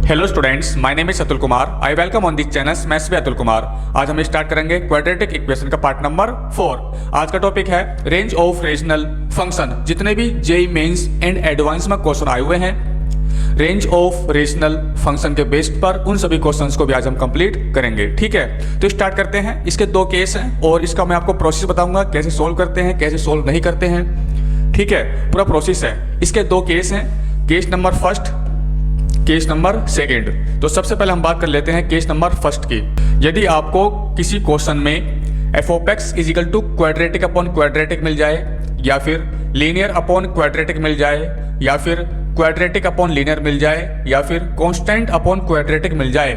Hello students, my name is Atul Kumar. I welcome on this channel maths with Atul Kumar. आज हम start करेंगे quadratic equation का part number 4। आज का टॉपिक है रेंज ऑफ रेशनल फंक्शन। जितने भी जेईई मेंस एंड एडवांस में क्वेश्चन आए हुए हैं रेंज ऑफ रेशनल फंक्शन के बेस पर, उन सभी क्वेश्चंस को भी आज हम कंप्लीट करेंगे। ठीक है, तो स्टार्ट करते हैं। इसके दो केस हैं और इसका मैं आपको प्रोसेस बताऊंगा, कैसे सोल्व करते हैं, कैसे सोल्व नहीं करते हैं। ठीक है, पूरा प्रोसेस है। इसके दो केस हैं, case number first, case number second. तो सबसे पहले हम बात कर लेते हैं केस नंबर फर्स्ट की। यदि आपको किसी क्वेश्चन में F of x is equal to quadratic upon quadratic मिल जाए, या फिर लीनियर अपॉन क्वाड्रेटिक मिल जाए, या फिर क्वाड्रेटिक अपॉन लीनियर मिल जाए, या फिर कांस्टेंट अपॉन क्वाड्रेटिक मिल जाए,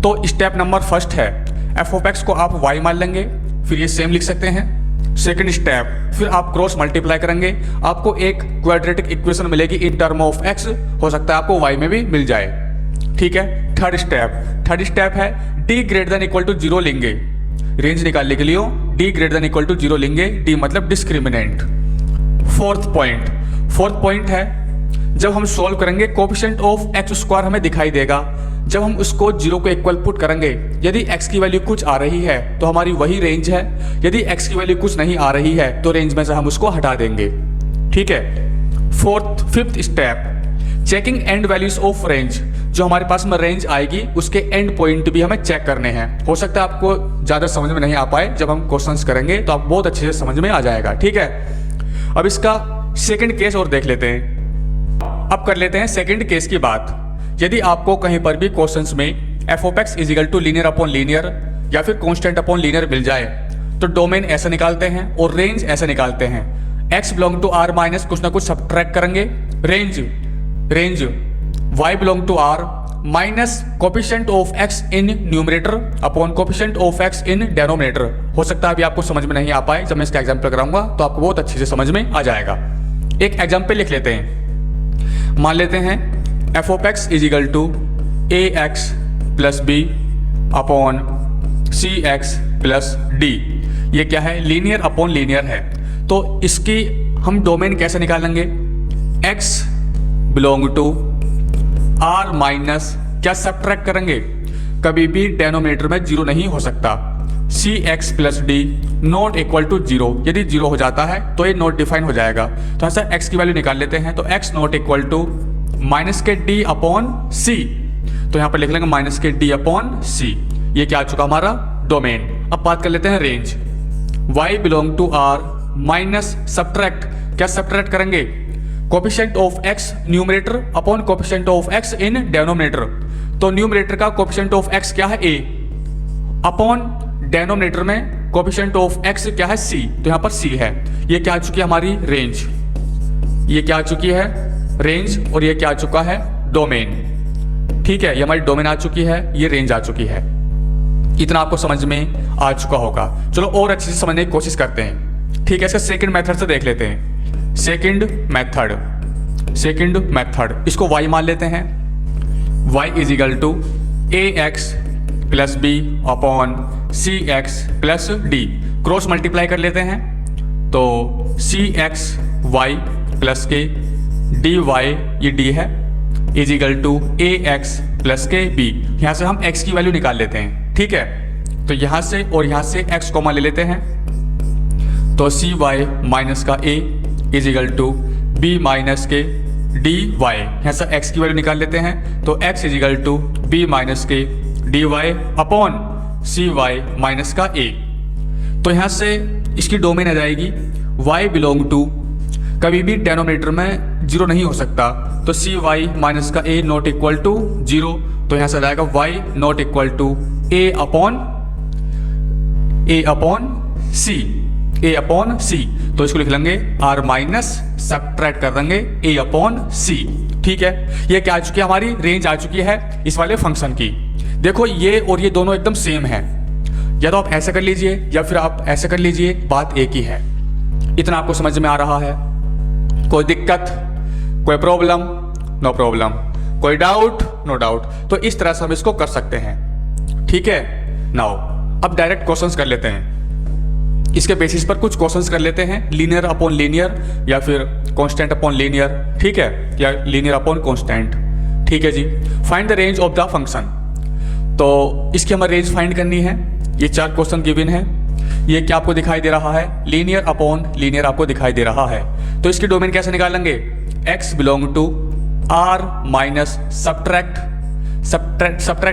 तो स्टेप नंबर फर्स्ट है एफ ऑफ एक्स को आप y मान लेंगे, फिर ये सेम लिख सकते हैं। सेकंड स्टेप, फिर आप क्रॉस मल्टीप्लाई करेंगे, आपको एक क्वाड्रेटिक इक्वेशन मिलेगी इन टर्म ऑफ x, हो सकता है आपको y में भी मिल जाए। ठीक है, थर्ड स्टेप है d greater than equal to 0 लेंगे। रेंज निकालने के लिए d greater than equal to 0 लेंगे, d मतलब डिस्क्रिमिनेंट। फोर्थ पॉइंट है जब हम सोल्व करेंगे कोफिशिएंट ऑफ एक्स स्क्वायर हमें दिखाई देगा। जब हम उसको 0 को इक्वल पुट करेंगे, यदि x की वैल्यू कुछ आ रही है तो हमारी वही रेंज है, यदि x की वैल्यू कुछ नहीं आ रही है तो रेंज में से हम उसको हटा देंगे। ठीक है, fifth step, checking and values of range. जो हमारे पास में रेंज आएगी उसके एंड पॉइंट भी हमें चेक करने हैं। हो सकता है आपको ज़्यादा समझ में नहीं आ पाए, जब हम क्वेश्चंस करेंगे तो आप बहुत अच्छे से समझ में आ जाएगा। ठीक है, अब इसका सेकेंड केस और देख लेते हैं। अब कर लेते हैं सेकंड केस की बात। यदि आपको कहीं पर भी क्वेश्चंस में F of x is equal to linear upon linear या फिर कांस्टेंट अपॉन लीनियर मिल जाए, तो डोमेन ऐसे निकालते हैं और रेंज ऐसे निकालते हैं। X belong to R minus कुछ ना कुछ सब्ट्रैक्ट करेंगे, range y belong to R minus coefficient of x in numerator upon coefficient of x in denominator. हो सकता है अभी आपको समझ में नहीं आ पाए, जब मैं इसका एग्जाम्पल कराऊंगा तो आपको बहुत अच्छे से समझ में आ जाएगा। एक एग्जाम्पल लिख लेते हैं। मान लेते हैं F of x is equal to a x plus b upon c x plus d. ये क्या है? लीनियर अपॉन लीनियर है। तो इसकी हम डोमेन कैसे निकालेंगे? X belong to R minus क्या सब्ट्रैक्ट करेंगे, कभी भी डेनोमिनेटर में 0 नहीं हो सकता। C x plus D not equal to 0, यदि 0 हो जाता है तो ये नॉट डिफाइन हो जाएगा। तो ऐसा एक्स की वैल्यू निकाल लेते हैं। तो x not equal to minus के डी अपॉन सी, तो यहाँ पर लिख लेंगे माइनस के डी अपॉन सी। ये क्या आ चुका हमारा? डोमेन। अब बात कर लेते हैं range. Y belong to R minus subtract, क्या सब्ट्रैक्ट करेंगे? Coefficient of x numerator upon coefficient of x in denominator. तो न्यूमरेटर का कोफिशिएंट ऑफ एक्स क्या है? ए, अपॉन डेनोमिनेटर में कोफिशिएंट ऑफ एक्स क्या है? सी, तो यहाँ पर सी है। ये क्या आ चुकी है हमारी? रेंज। ये क्या आ चुकी है? रेंज। और ये क्या आ चुका है? डोमेन। ठीक है, ये हमारी डोमेन आ चुकी है, ये रेंज आ चुकी है। इतना आपको समझ में आ चुका होगा। चलो और अच्छे से समझने की कोशिश करते हैं। ठीक है, इसका सेकंड मेथड से देख लेते हैं। सेकंड मेथड, इसको y मान लेते हैं। y is equal to a x plus b upon c x plus d. Cross multiply कर लेते हैं, तो सी एक्स वाई प्लस के डी वाई, ये डी है, is equal to a x plus के बी। यहाँ से हम x की वैल्यू निकाल लेते हैं। ठीक है, तो यहाँ से और यहाँ से x कॉमन ले लेते हैं, तो सी वाई माइनस का a is equal to b minus के डी वाई। यहाँ से x की वैल्यू निकाल लेते हैं, तो x is equal to b minus के d y upon c Y minus का a। तो यहाँ से इसकी डोमेन आ जाएगी y बिलोंग टू, कभी भी डेनोमिनेटर में 0 नहीं हो सकता, तो सी वाई माइनस का a नॉट इक्वल टू 0। तो यहाँ से आ जाएगा y not equal to a upon सी। तो इसको लिख लेंगे r माइनस सब्ट्रैक्ट कर देंगे a अपॉन सी। ठीक है, ये क्या आ चुकी है? हमारी रेंज आ चुकी है इस वाले फंक्शन की। देखो ये और ये दोनों एकदम सेम है, या तो आप ऐसे कर लीजिए या फिर आप ऐसे कर लीजिए, बात एक ही है। इतना आपको समझ में आ रहा है? कोई दिक्कत, कोई प्रॉब्लम? No problem. कोई डाउट? No doubt. तो इस तरह से हम इसको कर सकते हैं। ठीक है, नाउ अब डायरेक्ट क्वेश्चंस कर लेते हैं। इसके बेसिस पर कुछ क्वेश्चंस कर लेते हैं, लीनियर अपॉन लीनियर या फिर कांस्टेंट अपॉन लीनियर, ठीक है, या लीनियर अपॉन कांस्टेंट। ठीक है जी। Find the range of the function, तो इसकी हमें रेंज फाइंड करनी है। ये 4 क्वेश्चन गिवन है। ये क्या आपको दिखाई दे रहा है, लीनियर अपॉन लीनियर आपको दिखाई दे रहा है। तो इसकी डोमेन कैसे निकालेंगे, x belong to r minus subtract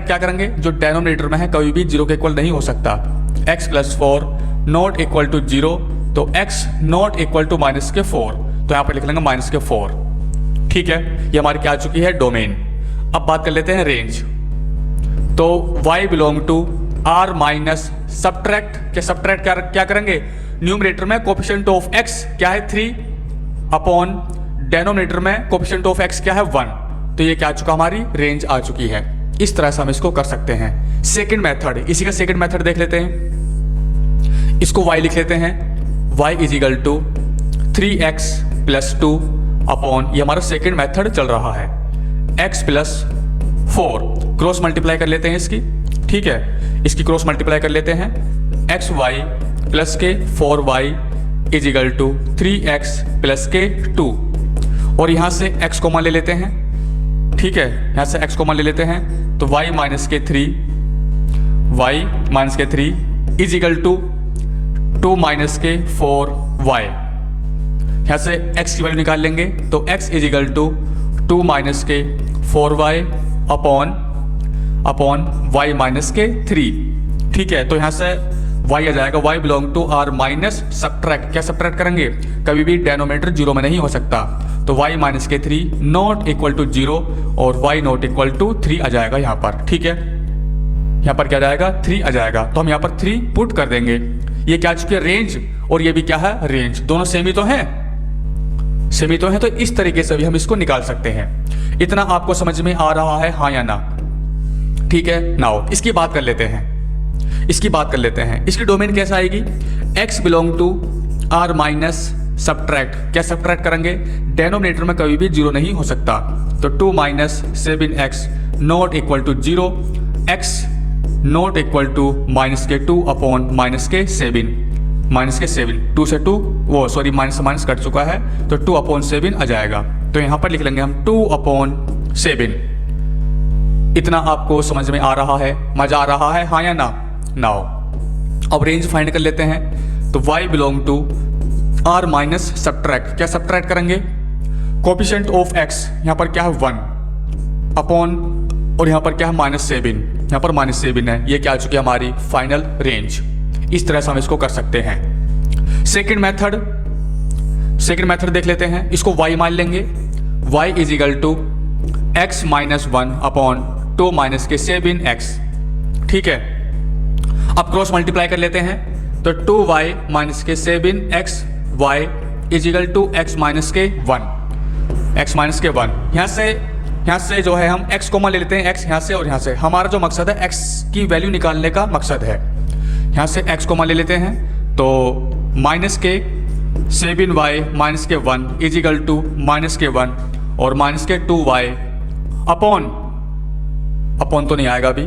क्या करेंगे, जो डेनोमिनेटर में है कभी भी 0 के इक्वल नहीं हो सकता। x plus 4 not equal to 0, तो x नॉट इक्वल टू -4, तो यहाँ पर लिख लेंगे -4। ठीक है, ये हमारी क्या आ चुकी है, डोमेन। अब बात कर लेते हैं रेंज। तो y belong to r minus subtract क्या करेंगे, न्यूमरेटर में कोफिशिएंट ऑफ x क्या है 3 अपॉन डेनोमिनेटर में कोफिशिएंट ऑफ x क्या है 1, तो ये क्या आ चुका, हमारी रेंज आ चुकी है। इस तरह से हम इसको कर सकते हैं। सेकंड मेथड, इसी का सेकंड मेथड देख लेते हैं। इसको y लिख लेते हैं, y is equal to 3x plus 2 upon, ये हमारा सेकंड मेथड चल रहा है, x प्लस 4। क्रॉस मल्टीप्लाई कर लेते हैं इसकी, ठीक है, इसकी क्रॉस मल्टीप्लाई कर लेते हैं। xy प्लस के 4y is equal to 3x plus के 2, और यहाँ से x कॉमन ले लेते हैं। ठीक है, यहाँ से x कॉमन ले लेते हैं, तो y माइनस के 3 इज इक्वल टू 2 माइनस के 4y। यहाँ से x की वैल्यू निकाल लेंगे, तो x is equal to 2 minus के 4y अपॉन y माइनस के 3। ठीक है, तो यहाँ से y आ जाएगा, y belong to r minus subtract, क्या सब्ट्रैक्ट करेंगे, कभी भी डेनोमिनेटर 0 में नहीं हो सकता, तो y माइनस के 3 नॉट इक्वल टू 0 और y नॉट इक्वल टू 3 आ जाएगा यहाँ पर। ठीक है, यहाँ पर क्या जाएगा, 3 आ जाएगा, तो हम यहाँ पर 3 पुट कर देंगे। ये क्या आ चुकी है, रेंज, और ये भी क्या है, रेंज, दोनों सेम ही तो हैं, तो इस तरीके से भी हम इसको निकाल सकते हैं। इतना आपको समझ में आ रहा है, हाँ या ना। ठीक है, नाउ इसकी बात कर लेते हैं। इसकी डोमेन कैसे आएगी, x belong to r minus subtract, क्या सब्ट्रैक्ट करेंगे, डेनोमिनेटर में कभी भी 0 नहीं हो सकता, तो 2 minus 7x not equal to 0, x not equal to minus के 2 अपॉन माइनस के 7, 2 से 2 वो सॉरी माइनस से माइनस कट चुका है, तो 2 अपॉन 7 आ जाएगा, तो यहाँ पर लिख लेंगे हम 2 अपॉन 7। इतना आपको समझ में आ रहा है, मजा आ रहा है, हाँ या ना। नाउ अब रेंज फाइंड कर लेते हैं, तो y belong to r minus subtract, क्या सब्ट्रैक्ट करेंगे, कोफिशिएंट ऑफ x यहाँ पर क्या है 1 अपॉन, और यहाँ पर क्या है -7, यहाँ पर -7 है, ये क्या आ चुकी है हमारी फाइनल रेंज। इस तरह से हम इसको कर सकते हैं। सेकंड मेथड देख लेते हैं, इसको y मान लेंगे, y is equal to x minus 1 upon 2 minus के 7x। ठीक है, अब क्रॉस मल्टीप्लाई कर लेते हैं, तो 2y माइनस के 7x y is equal to x minus के 1, यहाँ से जो है हम x कॉमन ले लेते हैं, x यहाँ से और यहाँ से, हमारा जो मकसद है x की वैल्यू निकालने का मकसद है। यहाँ से x कॉमन ले लेते हैं, तो माइनस के 7y माइनस के 1 इज इक्वल टू माइनस के 1 और माइनस के 2y अपॉन तो नहीं आएगा अभी।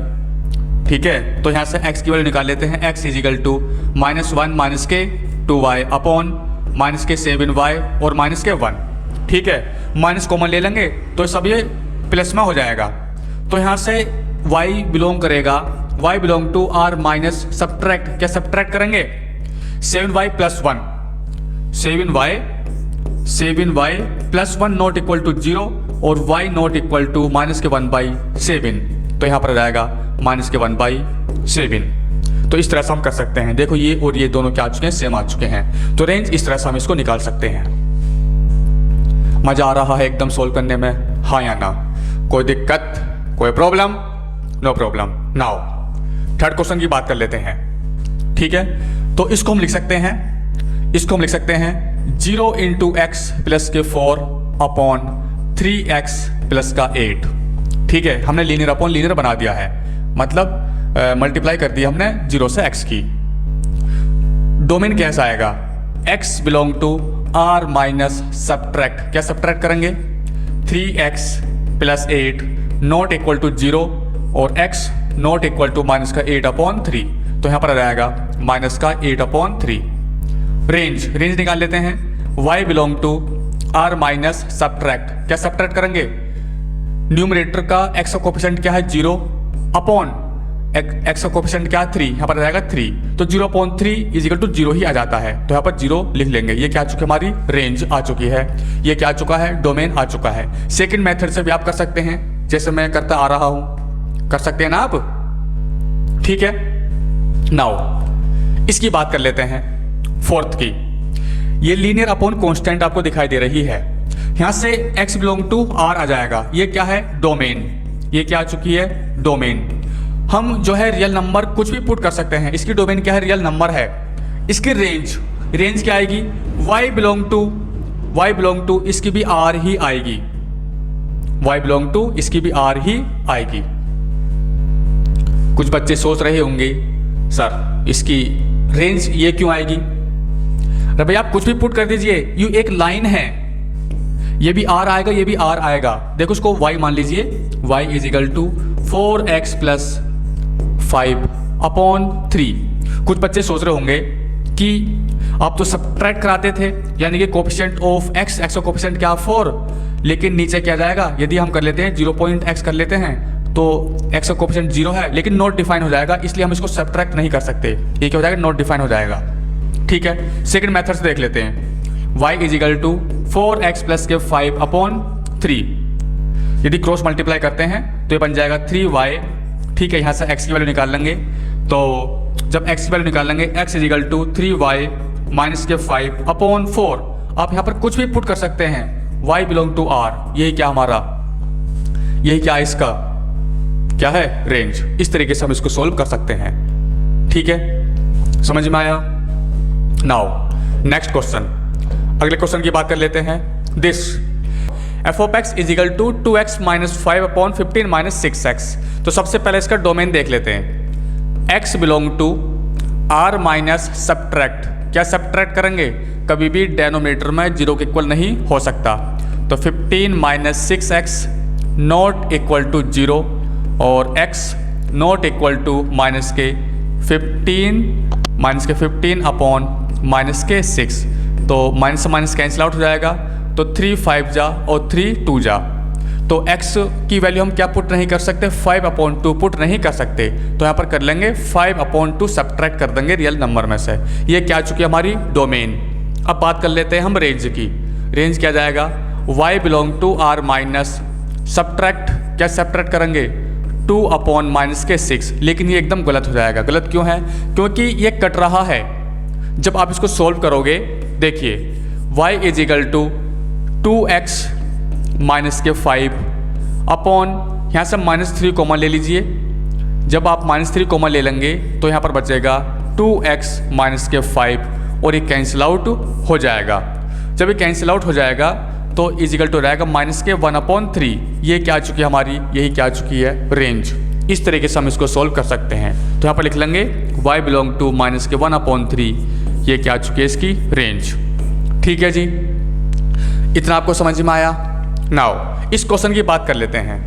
ठीक है, तो यहाँ से x की वैल्यू निकाल लेते हैं, x is equal to -1 minus के 2y अपॉन माइनस के 7y और माइनस के 1। ठीक है, माइनस कॉमन ले लेंगे तो सब ये प्लस में हो जाएगा, तो यहाँ से y बिलोंग करेगा, y belong to r minus subtract, क्या सब्ट्रैक्ट करेंगे, 7y plus 1 plus 1 not equal to 0 और y not equal to minus के 1/7, तो यहाँ पर आ जाएगा माइनस के 1/7। तो इस तरह से हम कर सकते हैं। देखो ये और ये दोनों क्या आ चुके हैं, सेम आ चुके हैं, तो रेंज इस तरह से हम इसको निकाल सकते हैं। मजा आ रहा है एकदम सोल्व करने में, हाँ या ना, कोई दिक्कत, कोई problem, no problem. Now third question की बात कर लेते हैं। ठीक है, तो इसको हम लिख सकते हैं 0 इंटू एक्स प्लस के 4 अपॉन 3x प्लस का 8। ठीक है, हमने लीनियर अपॉन लीनियर बना दिया है, मतलब मल्टीप्लाई कर दिया हमने 0 से x की। डोमेन कैसा आएगा, x belong to r minus subtract, क्या सब्ट्रैक्ट करेंगे, 3x plus 8 not equal to 0 और x not equal to minus का 8/3, तो यहाँ पर आ जाएगा माइनस का 8/3। रेंज निकाल लेते हैं, y belong to r minus subtract, क्या सब्ट्रैक्ट करेंगे, न्यूमरेटर का एक्स का कोफिशिएंट क्या है 0 अपॉन एक्स का कोफिशिएंट क्या है 3, यहाँ पर आ जाएगा 3, तो 0.3 इज इक्वल टू 0 ही आ जाता है, तो यहाँ पर 0 लिख लेंगे। ये क्या आ चुकी है, हमारी रेंज आ चुकी है, ये क्या आ चुका है, डोमेन आ चुका है। सेकंड मेथड से भी आप कर सकते हैं, जैसे मैं करता आ रहा हूं, कर सकते हैं ना आप, ठीक है। नाउ इसकी बात कर लेते हैं फोर्थ की। ये लीनियर अपॉन कांस्टेंट आपको दिखाई दे रही है, यहां से x बिलोंग टू r आ जाएगा, ये क्या है, डोमेन, ये क्या आ चुकी है, डोमेन। हम जो है रियल नंबर कुछ भी पुट कर सकते हैं, इसकी डोमेन क्या है, रियल नंबर है। इसकी रेंज क्या आएगी, y बिलोंग टू इसकी भी r ही आएगी, y बिलोंग टू इसकी भी r ही आएगी। कुछ बच्चे सोच रहे होंगे सर इसकी रेंज ये क्यों आएगी, अरे भाई आप कुछ भी पुट कर दीजिए, ये एक लाइन है, ये भी r आएगा, ये भी r आएगा। देखो उसको y मान लीजिए, y is equal to 4x plus 5 upon 3। कुछ बच्चे सोच रहे होंगे कि आप तो सब्ट्रैक्ट कराते थे, यानी कि कोफिशिएंट ऑफ x का कोफिशिएंट क्या 4, लेकिन नीचे क्या जाएगा, यदि हम कर लेते हैं 0.x कर लेते हैं तो x का कोफिशिएंट 0 है, लेकिन नॉट डिफाइन हो जाएगा, इसलिए हम इसको सब्ट्रैक्ट नहीं कर सकते, ये क्या हो जाएगा, नॉट डिफाइन हो जाएगा, ठीक है। सेकंड मेथड से देख लेते हैं, y is equal to 4x plus के 5 अपॉन 3। यदि क्रॉस मल्टीप्लाई करते हैं तो ये बन जाएगा 3y, ठीक है। यहाँ से x की वैल्यू निकाल लेंगे, तो जब x की वैल्यू निकाल लेंगे x is equal to 3y minus के 5 अपॉन 4। आप यहाँ पर कुछ भी पुट कर सकते हैं, y बिलोंग टू r, यही क्या हमारा, यही क्या इसका क्या है, रेंज। इस तरीके से हम इसको सोल्व कर सकते हैं, ठीक है, समझ में आया। नाउ नेक्स्ट क्वेश्चन, अगले क्वेश्चन की बात कर लेते हैं। This f of x is equal to 2x minus 5 upon 15 minus 6x। तो सबसे पहले इसका डोमेन देख लेते हैं, x belong to r minus subtract, क्या सब्ट्रैक्ट करेंगे, कभी भी डेनोमिनेटर में 0 के इक्वल नहीं हो सकता, तो 15 minus 6x not equal to 0 और x not equal to minus के 15 अपॉन माइनस के 6, तो माइनस से माइनस कैंसिल आउट हो जाएगा, तो 3 5 जा और 3 2 जा, तो x की वैल्यू हम क्या पुट नहीं कर सकते, 5 अपॉन 2 पुट नहीं कर सकते, तो यहाँ पर कर लेंगे 5 अपॉन 2 सब्ट्रैक्ट कर देंगे रियल नंबर में से। ये क्या चुकी है हमारी डोमेन। अब बात कर लेते हैं हम रेंज की, रेंज क्या जाएगा, y belong to r minus subtract, क्या सब्ट्रैक्ट करेंगे 2 अपॉन माइनस के 6, लेकिन ये एकदम गलत हो जाएगा। गलत क्यों है, क्योंकि ये कट रहा है। जब आप इसको सोल्व करोगे, देखिए y is equal to 2x minus के 5 अपॉन, यहाँ से -3 कॉमन ले लीजिए, जब आप -3 कॉमन ले लेंगे तो यहाँ पर बचेगा 2x माइनस के 5 और ये कैंसिल आउट हो जाएगा। जब ये कैंसिल आउट हो जाएगा तो इजिकल टू रहेगा माइनस के 1/3। ये क्या आ चुकी है हमारी, यही क्या आ चुकी है, रेंज। इस तरीके से हम इसको सोल्व कर सकते हैं, तो यहाँ पर लिख लेंगे y बिलोंग टू माइनस के 1/3, ये क्या आ चुकी है इसकी रेंज, ठीक है जी। इतना आपको समझ में आया। नाउ इस क्वेश्चन की बात कर लेते हैं,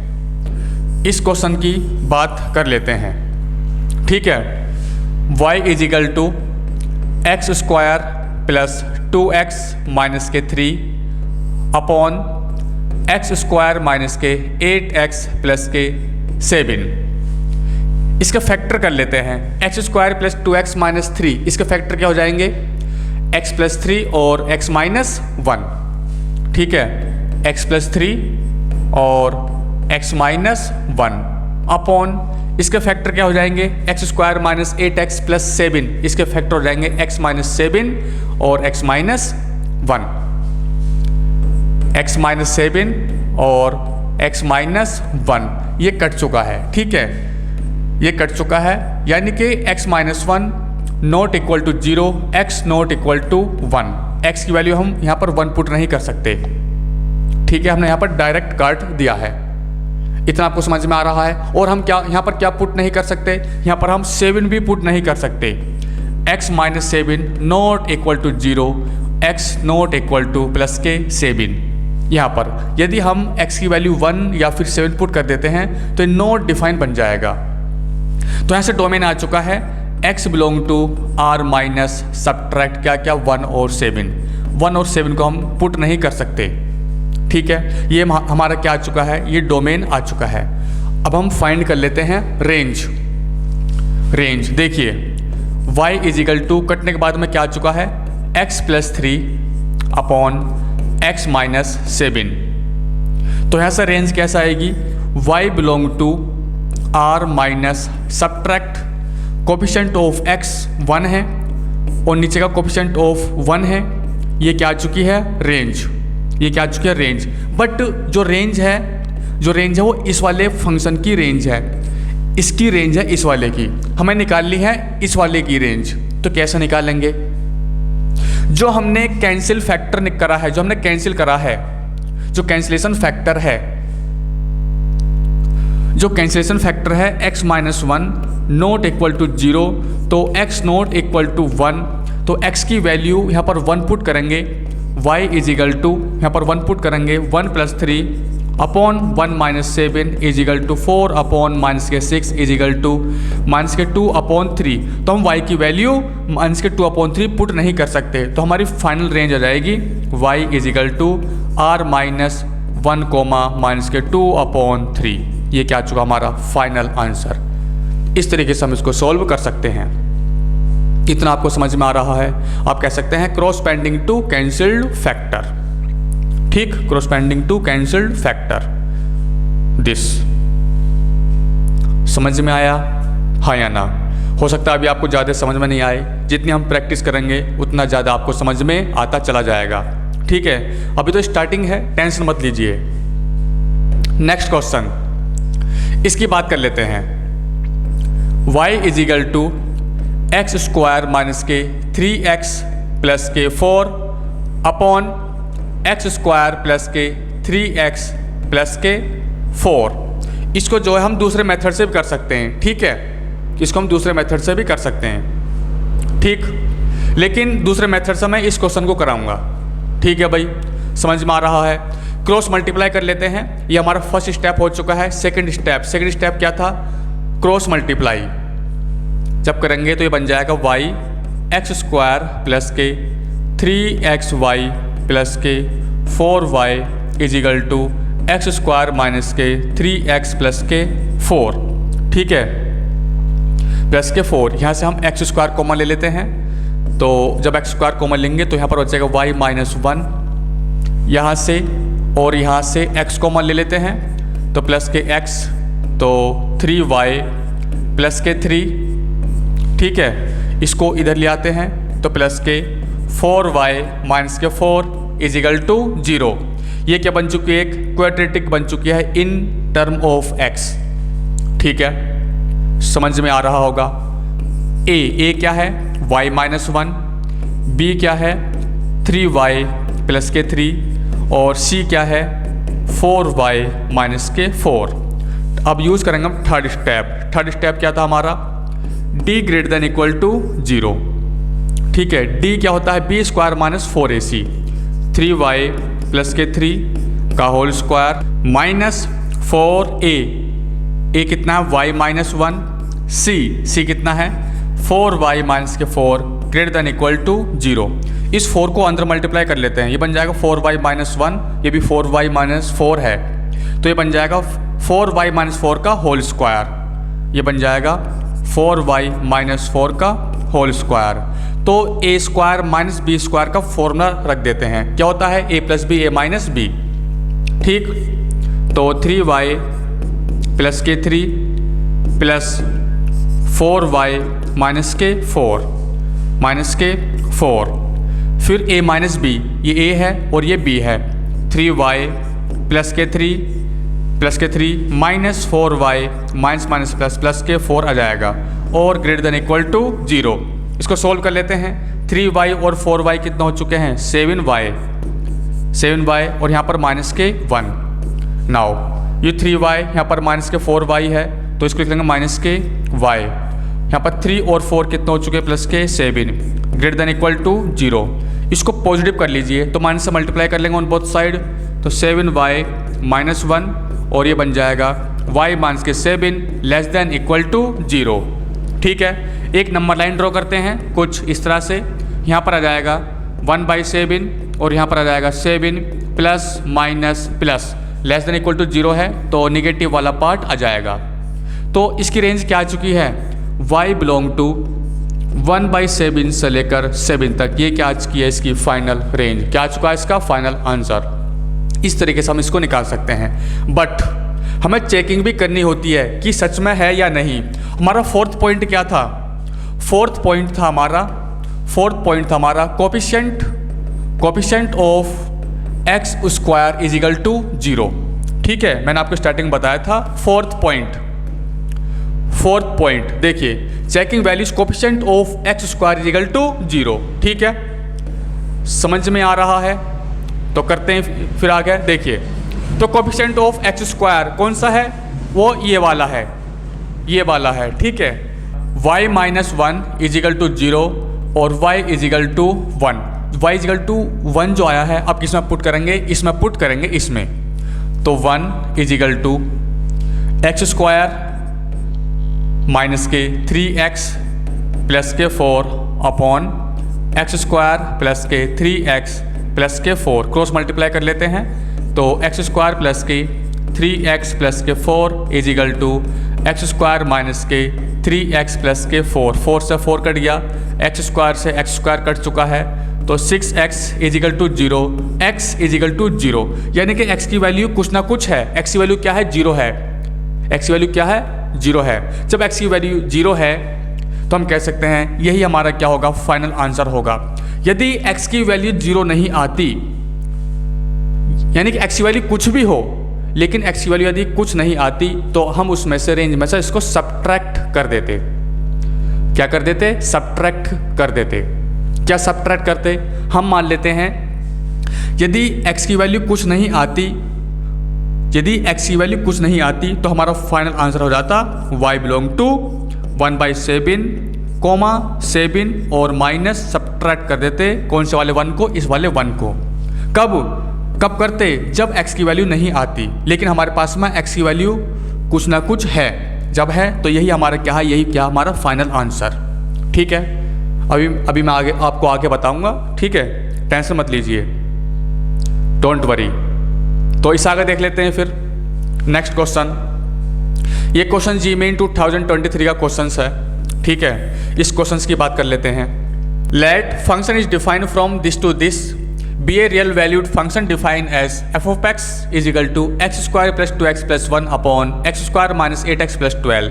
इस क्वेश्चन की बात कर लेते हैं, ठीक है। y is equal to x square plus 2x minus के 3 अपॉन एक्स स्क्वायर माइनस के 8x प्लस के 7। इसका फैक्टर कर लेते हैं, x square plus 2x minus 3, इसके फैक्टर क्या हो जाएंगे, x प्लस 3 और x माइनस 1, ठीक है, x प्लस 3 और x माइनस 1 अपॉन, इसके फैक्टर क्या हो जाएंगे, x square minus 8x plus 7, इसके फैक्टर हो जाएंगे x माइनस 7 और x माइनस 1, x माइनस 7 और x माइनस 1, ये कट चुका है, ठीक है, ये कट चुका है, यानी कि x minus 1 not equal to 0, x not equal to 1, x की वैल्यू हम यहाँ पर 1 पुट नहीं कर सकते, ठीक है, हमने यहाँ पर डायरेक्ट काट दिया है। इतना आपको समझ में आ रहा है। और हम क्या यहाँ पर क्या पुट नहीं कर सकते, यहाँ पर हम 7 भी पुट नहीं कर सकते, x minus 7 not equal to 0, x not equal to plus के 7। यहाँ पर यदि हम x की वैल्यू 1 या फिर 7 पुट कर देते हैं तो नॉट डिफाइन बन जाएगा। तो यहाँ से डोमेन आ चुका है x belong to r minus subtract क्या क्या 1 और 7। 1 और 7 को हम पुट नहीं कर सकते, ठीक है, ये हमारा क्या आ चुका है, ये डोमेन आ चुका है। अब हम फाइंड कर लेते हैं रेंज। रेंज देखिए y इज इक्वल टू कटने के बाद में क्या आ चुका है, x plus 3 upon x minus 7। तो यहाँ से रेंज कैसा आएगी, y belong to r minus subtract coefficient of x 1 है और नीचे का कोफिशिएंट ऑफ 1 है। ये क्या आ चुकी है, रेंज। ये क्या आ चुकी है, रेंज। बट जो रेंज है वो इस वाले फंक्शन की रेंज है, इसकी रेंज है इस वाले की, हमें निकालनी है इस वाले की रेंज। तो कैसे निकालेंगे, जो हमने कैंसिल फैक्टर करा है, जो हमने कैंसिल करा है, जो कैंसिलेशन फैक्टर है, जो कैंसिलेशन फैक्टर है x minus 1 not equal to 0, तो x नॉट इक्वल टू 1, तो x की वैल्यू यहाँ पर 1 पुट करेंगे, y इज इक्वल टू यहाँ पर 1 पुट करेंगे 1 plus 3 upon 1 minus 7 is equal to 4 upon minus के 6 इज इक्वल टू माइनस के 2 अपॉन 3। तो हम y की वैल्यू माइनस के 2 अपॉन 3 पुट नहीं कर सकते, तो हमारी फाइनल रेंज आ जाएगी y is equal to r minus 1 comma minus के 2 अपॉन 3। ये क्या चुका हमारा फाइनल आंसर। इस तरीके से हम इसको सॉल्व कर सकते हैं। इतना आपको समझ में आ रहा है, आप कह सकते हैं क्रॉसपेंडिंग टू कैंसिल्ड फैक्टर। ठीक, corresponding to cancelled factor, this समझ में आया हाँ या ना। हो सकता है अभी आपको ज़्यादा समझ में नहीं आए, जितनी हम प्रैक्टिस करेंगे उतना ज़्यादा आपको समझ में आता चला जाएगा। ठीक है, अभी तो स्टार्टिंग है, टेंशन मत लीजिए। नेक्स्ट क्वेश्चन, इसकी बात कर लेते हैं। y is equal to x square minus के 3x प्लस के 4 अपॉन एक्स स्क्वायर प्लस के 3x प्लस के 4। इसको जो है हम दूसरे मेथड से भी कर सकते हैं। ठीक है, इसको हम दूसरे मेथड से भी कर सकते हैं। ठीक, लेकिन दूसरे मेथड से मैं इस क्वेश्चन को कराऊंगा। ठीक है भाई, समझ में आ रहा है। क्रॉस मल्टीप्लाई कर लेते हैं, ये हमारा फर्स्ट स्टेप हो चुका है। सेकंड स्टेप क्या था, क्रॉस मल्टीप्लाई जब करेंगे तो ये बन जाएगा y एक्स स्क्वायर प्लस के 3xy प्लस के 4y is equal to x square minus के 3x प्लस के 4। ठीक है, प्लस के 4, यहाँ से हम एक्स स्क्वायर कॉमन ले लेते हैं। तो जब एक्स स्क्वायर कॉमन लेंगे तो यहाँ पर बचेगा y माइनस 1, यहाँ से और यहाँ से x कॉमन ले लेते हैं तो प्लस के x, तो 3y प्लस के 3। ठीक है, इसको इधर ले आते हैं तो प्लस के 4y माइनस के 4 इज इक्वल टू 0। ये क्या बन चुकी है, एक क्वाड्रेटिक बन चुकी है इन टर्म ऑफ x। ठीक है, समझ में आ रहा होगा। a क्या है, y माइनस 1, b क्या है 3y प्लस के 3 और c क्या है 4y माइनस के 4। अब यूज़ करेंगे हम थर्ड स्टेप क्या था हमारा, d greater than equal to 0। ठीक है, d क्या होता है, b square minus 4ac 3y plus के 3 का होल स्क्वायर माइनस 4a कितना है y माइनस 1, c कितना है 4y माइनस के 4 ग्रेटर देन इक्वल टू 0। इस 4 को अंदर मल्टीप्लाई कर लेते हैं, ये बन जाएगा 4y माइनस 1, ये भी 4y माइनस 4 है, तो ये बन जाएगा 4y माइनस 4 का होल स्क्वायर, ये बन जाएगा 4y माइनस 4 का होल स्क्वायर। तो a square minus b square का फॉर्मूला रख देते हैं, क्या होता है a plus b a minus b. ठीक, तो 3y प्लस के 3 प्लस 4y माइनस के 4 फिर a माइनस बी, ये a है और ये b है, 3y प्लस के 3 minus 4y minus minus plus plus के 4 आ जाएगा और ग्रेटर देन इक्वल टू 0। इसको सोल्व कर लेते हैं। 3y और 4y कितना हो चुके हैं 7y और यहाँ पर माइनस के 1। नाउ ये 3y यहाँ पर माइनस के 4y है तो इसको लिख लेंगे माइनस के y। यहाँ पर 3 और 4 कितना हो चुके हैं प्लस के 7 ग्रेटर देन इक्वल टू 0। इसको पॉजिटिव कर लीजिए तो माइनस से मल्टीप्लाई कर लेंगे ऑन बोथ साइड, तो 7y माइनस 1 और ये बन जाएगा y माइनस के 7 लेस देन इक्वल टू 0। ठीक है, एक नंबर लाइन ड्रॉ करते हैं कुछ इस तरह से। यहाँ पर आ जाएगा 1/7 और यहाँ पर आ जाएगा 7 plus minus plus less than equal to 0 है तो निगेटिव वाला पार्ट आ जाएगा। तो इसकी रेंज क्या आ चुकी है, y बिलोंग टू 1/7 से लेकर 7 तक। ये क्या आ चुकी है इसकी फाइनल रेंज, क्या आ चुका है इसका फाइनल आंसर। इस तरीके से हम इसको निकाल सकते हैं, बट हमें चेकिंग भी करनी होती है कि सच में है या नहीं। हमारा फोर्थ पॉइंट क्या था, फोर्थ पॉइंट था हमारा coefficient of x square is equal to 0। ठीक है, मैंने आपको स्टार्टिंग बताया था। फोर्थ पॉइंट देखिए, checking values coefficient of x square is equal to 0। ठीक है, समझ में आ रहा है तो करते हैं फिर आगे। देखिए तो कोफिशिएंट ऑफ एक्स स्क्वायर कौन सा है, वो ये वाला है। ठीक है, y minus 1 is equal to 0 और y is equal to 1। y is equal to 1 जो आया है अब किसमें पुट करेंगे, इसमें तो 1 is equal to x square minus के 3x प्लस के 4 अपॉन एक्स स्क्वायर प्लस के 3x प्लस के 4 क्रॉस मल्टीप्लाई कर लेते हैं। तो एक्स स्क्वायर प्लस के 3x प्लस के 4 is equal to x square minus के 3x प्लस के 4 से 4 कट गया, एक्स स्क्वायर से एक्स स्क्वायर कट चुका है तो 6x is equal to 0, x is equal to 0, यानी कि x की वैल्यू कुछ ना कुछ है। x की वैल्यू क्या है, 0 है। x की वैल्यू क्या है, 0 है। जब x की वैल्यू 0 है तो हम कह सकते हैं यही हमारा क्या होगा, फाइनल आंसर होगा। यदि x की वैल्यू 0 नहीं आती, यानी कि x की वैल्यू कुछ भी हो लेकिन x की वैल्यू यदि कुछ नहीं आती तो हम उसमें से रेंज में से इसको सब्ट्रैक्ट कर देते। क्या कर देते, सब्ट्रैक्ट कर देते। क्या सब्ट्रैक्ट करते, हम मान लेते हैं यदि x की वैल्यू कुछ नहीं आती, तो हमारा फाइनल आंसर हो जाता y बिलोंग टू 1/7 7 और माइनस सब्ट्रैक्ट कर देते कौन से वाले 1 को, इस वाले 1 को। कब करते, जब x की वैल्यू नहीं आती लेकिन हमारे पास में x की वैल्यू कुछ ना कुछ है। जब है तो यही हमारा क्या है, यही क्या हमारा फाइनल आंसर। ठीक है, अभी मैं आपको आगे बताऊंगा। ठीक है, टेंशन मत लीजिए, डोंट वरी। तो इस आगे देख लेते हैं फिर नेक्स्ट क्वेश्चन। ये क्वेश्चन जीमेन 2023 का क्वेश्चन है। ठीक है, इस क्वेश्चन की बात कर लेते हैं। Let function is defined from this to this be a real valued function defined as f of x is equal to x square plus 2x plus 1 upon x square minus 8x plus 12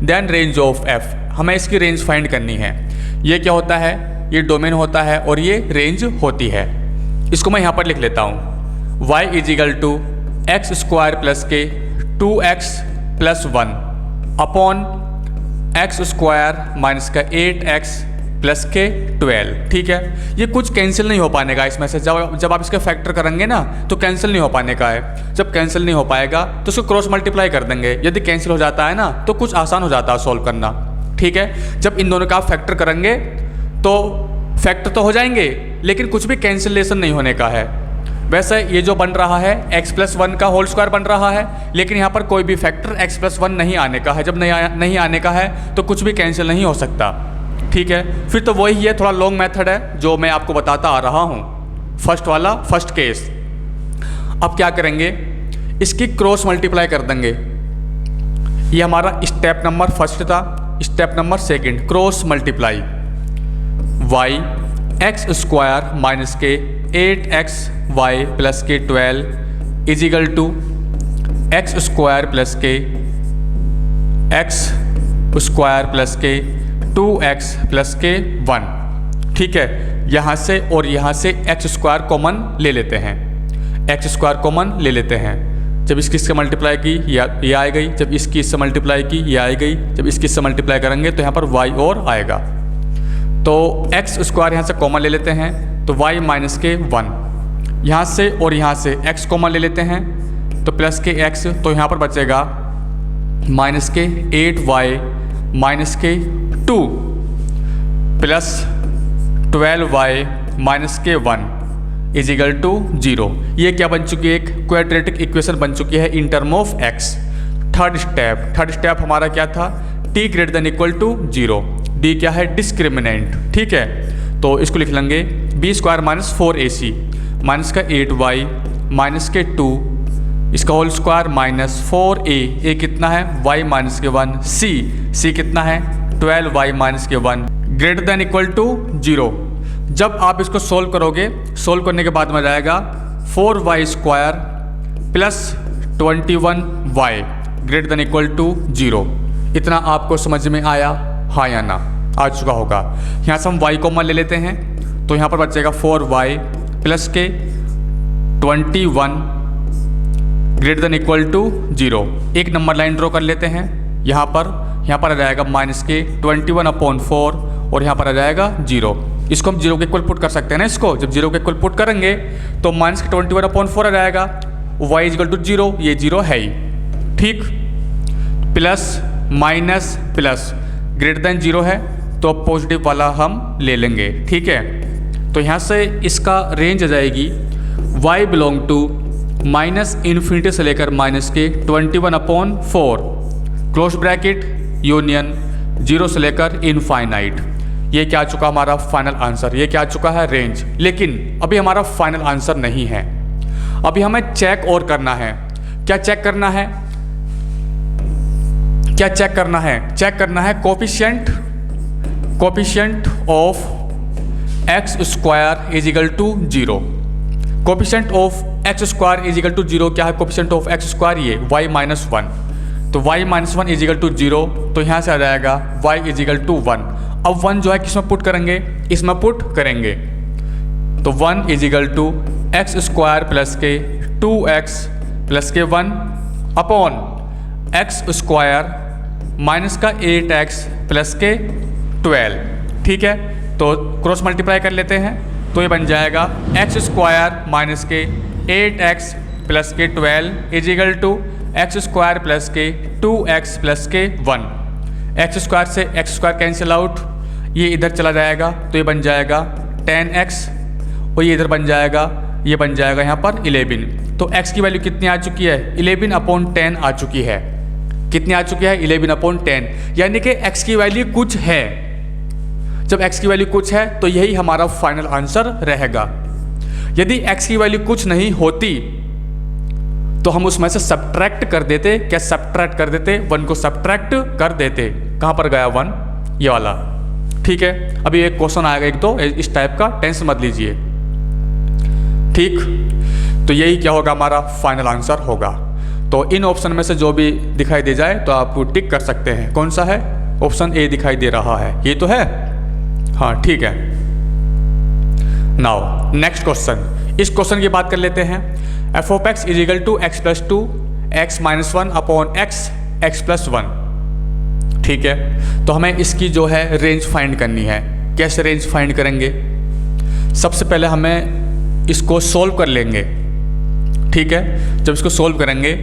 then range of f। हमें इसकी range find करनी है। ये क्या होता है, ये domain होता है और ये रेंज होती है। इसको मैं यहाँ पर लिख लेता हूँ, y is equal to x square plus के 2x plus 1 upon x square minus का 8x प्लस के 12। ठीक है, ये कुछ कैंसिल नहीं हो पाने का इसमें से। जब आप इसके फैक्टर करेंगे ना तो कैंसिल नहीं हो पाने का है। जब कैंसिल नहीं हो पाएगा तो उसको क्रॉस मल्टीप्लाई कर देंगे। यदि कैंसिल हो जाता है ना तो कुछ आसान हो जाता है सॉल्व करना। ठीक है, जब इन दोनों का आप फैक्टर करेंगे तो फैक्टर तो हो जाएंगे लेकिन कुछ भी कैंसिलेशन नहीं होने का है। वैसे ये जो बन रहा है x प्लस 1 का होल स्क्वायर बन रहा है, लेकिन यहाँ पर कोई भी फैक्टर x प्लस 1 नहीं आने का है। जब नहीं आने का है तो कुछ भी कैंसिल नहीं हो सकता। ठीक है, फिर तो वही है, थोड़ा लॉन्ग मेथड है जो मैं आपको बताता आ रहा हूँ, फर्स्ट केस। अब क्या करेंगे, इसकी क्रॉस मल्टीप्लाई कर देंगे। ये हमारा स्टेप नंबर फर्स्ट था। Step number second, cross multiply y x square minus के 8xy प्लस के 12 is equal to x square plus के एक्स स्क्वायर प्लस के 2x प्लस के 1। ठीक है, यहाँ से और यहाँ से एक्स स्क्वायर कॉमन ले लेते हैं। एक्स स्क्वायर कॉमन ले लेते हैं। जब इसकी इससे मल्टीप्लाई की ये आ गई, जब इसकी इससे मल्टीप्लाई की ये आ गई, जब इसकी इससे मल्टीप्लाई करेंगे तो यहाँ पर y और आएगा। तो एक्स स्क्वायर यहाँ से कॉमन ले लेते हैं तो y माइनस के 1, यहाँ से और यहाँ से x कॉमन ले लेते हैं तो प्लस के x, तो यहाँ पर बचेगा माइनस के 8y माइनस के 2 प्लस 12y माइनस के 1 इज इक्वल टू 0। ये क्या बन चुकी है, एक क्वाड्रेटिक इक्वेशन बन चुकी है in term of x। Third step हमारा क्या था, t greater than equal to 0। d क्या है, डिस्क्रिमिनेंट। ठीक है, तो इसको लिख लेंगे b square minus 4ac minus का 8y माइनस के 2 इसका whole square minus 4a, a कितना है y माइनस के 1, c कितना है 12y माइनस के 1 ग्रेटर देन इक्वल टू 0। जब आप इसको सोल्व करोगे, सोल्व करने के बाद में जाएगा 4y square plus 21y greater than equal to 0। इतना आपको समझ में आया, हाँ या ना? आ चुका होगा। यहाँ से हम y कॉमन ले लेते हैं, तो यहाँ पर बचेगा 4y प्लस के 21 ग्रेटर देन इक्वल टू 0। एक नंबर लाइन ड्रॉ कर लेते हैं। यहाँ पर आ जाएगा माइनस के 21/4 और यहाँ पर आ जाएगा 0। इसको हम 0 के इक्वल पुट कर सकते हैं ना। इसको जब 0 के इक्वल पुट करेंगे तो माइनस के 21/4 आ जाएगा, y इक्वल टू 0, ये 0 है ही, ठीक। Plus minus plus greater than 0 है तो पॉजिटिव वाला हम ले लेंगे, ठीक है। तो यहाँ से इसका रेंज आ जाएगी y belong to minus infinity से लेकर माइनस के 21/4 क्लोज ब्रैकेट यूनियन 0 से लेकर इनफाइनाइट। ये क्या आ चुका हमारा फाइनल आंसर, ये क्या आ चुका है रेंज। लेकिन अभी हमारा फाइनल आंसर नहीं है, अभी हमें चेक और करना है। क्या चेक करना है? क्या चेक करना है? चेक करना है coefficient of x square is equal to 0। Coefficient of x square is equal to 0 क्या है? कोफिशिएंट ऑफ एक्स स्क्वायर ये y माइनस 1, तो y minus 1 is equal to 0। तो यहाँ से आ जाएगा y इज इक्वल टू 1। अब 1 जो है किसमें पुट करेंगे? इसमें पुट करेंगे, तो 1 is equal to x square plus के 2x प्लस के 1 अपॉन एक्स स्क्वायर माइनस का 8x प्लस के 12, ठीक है। तो क्रॉस मल्टीप्लाई कर लेते हैं, तो ये बन जाएगा एक्स स्क्वायर माइनस के 8x प्लस के 12 is equal to x square plus के 2x प्लस के 1। एक्स स्क्वायर से एक्स स्क्वायर कैंसिल आउट, ये इधर चला जाएगा तो ये बन जाएगा 10x और ये इधर बन जाएगा, ये बन जाएगा यहाँ पर 11। तो x की वैल्यू कितनी आ चुकी है? 11/10 आ चुकी है। कितनी आ चुकी है? 11/10, यानी कि x की वैल्यू कुछ है। जब x की वैल्यू कुछ है तो यही हमारा फाइनल आंसर रहेगा। यदि x की वैल्यू कुछ नहीं होती तो हम उसमें से सब्ट्रैक्ट कर देते। क्या सब्ट्रैक्ट कर देते? 1 को सब्ट्रैक्ट कर देते। कहाँ पर गया 1? ये वाला, ठीक है। अभी एक क्वेश्चन आएगा एक दो इस टाइप का, टेंशन मत लीजिए, ठीक। तो यही क्या होगा? हमारा फाइनल आंसर होगा। तो इन ऑप्शन में से जो भी दिखाई दे जाए तो आप टिक कर सकते हैं। कौन सा है? ऑप्शन ए दिखाई दे रहा है, ये तो है, हाँ ठीक है। नाउ नेक्स्ट क्वेश्चन, इस क्वेश्चन की बात कर लेते हैं। F of x is equal to x plus 2 x minus 1 upon x plus 1, ठीक है। तो हमें इसकी जो है रेंज फाइंड करनी है। कैसे रेंज फाइंड करेंगे? सबसे पहले हमें इसको सोल्व कर लेंगे, ठीक है। जब इसको सोल्व करेंगे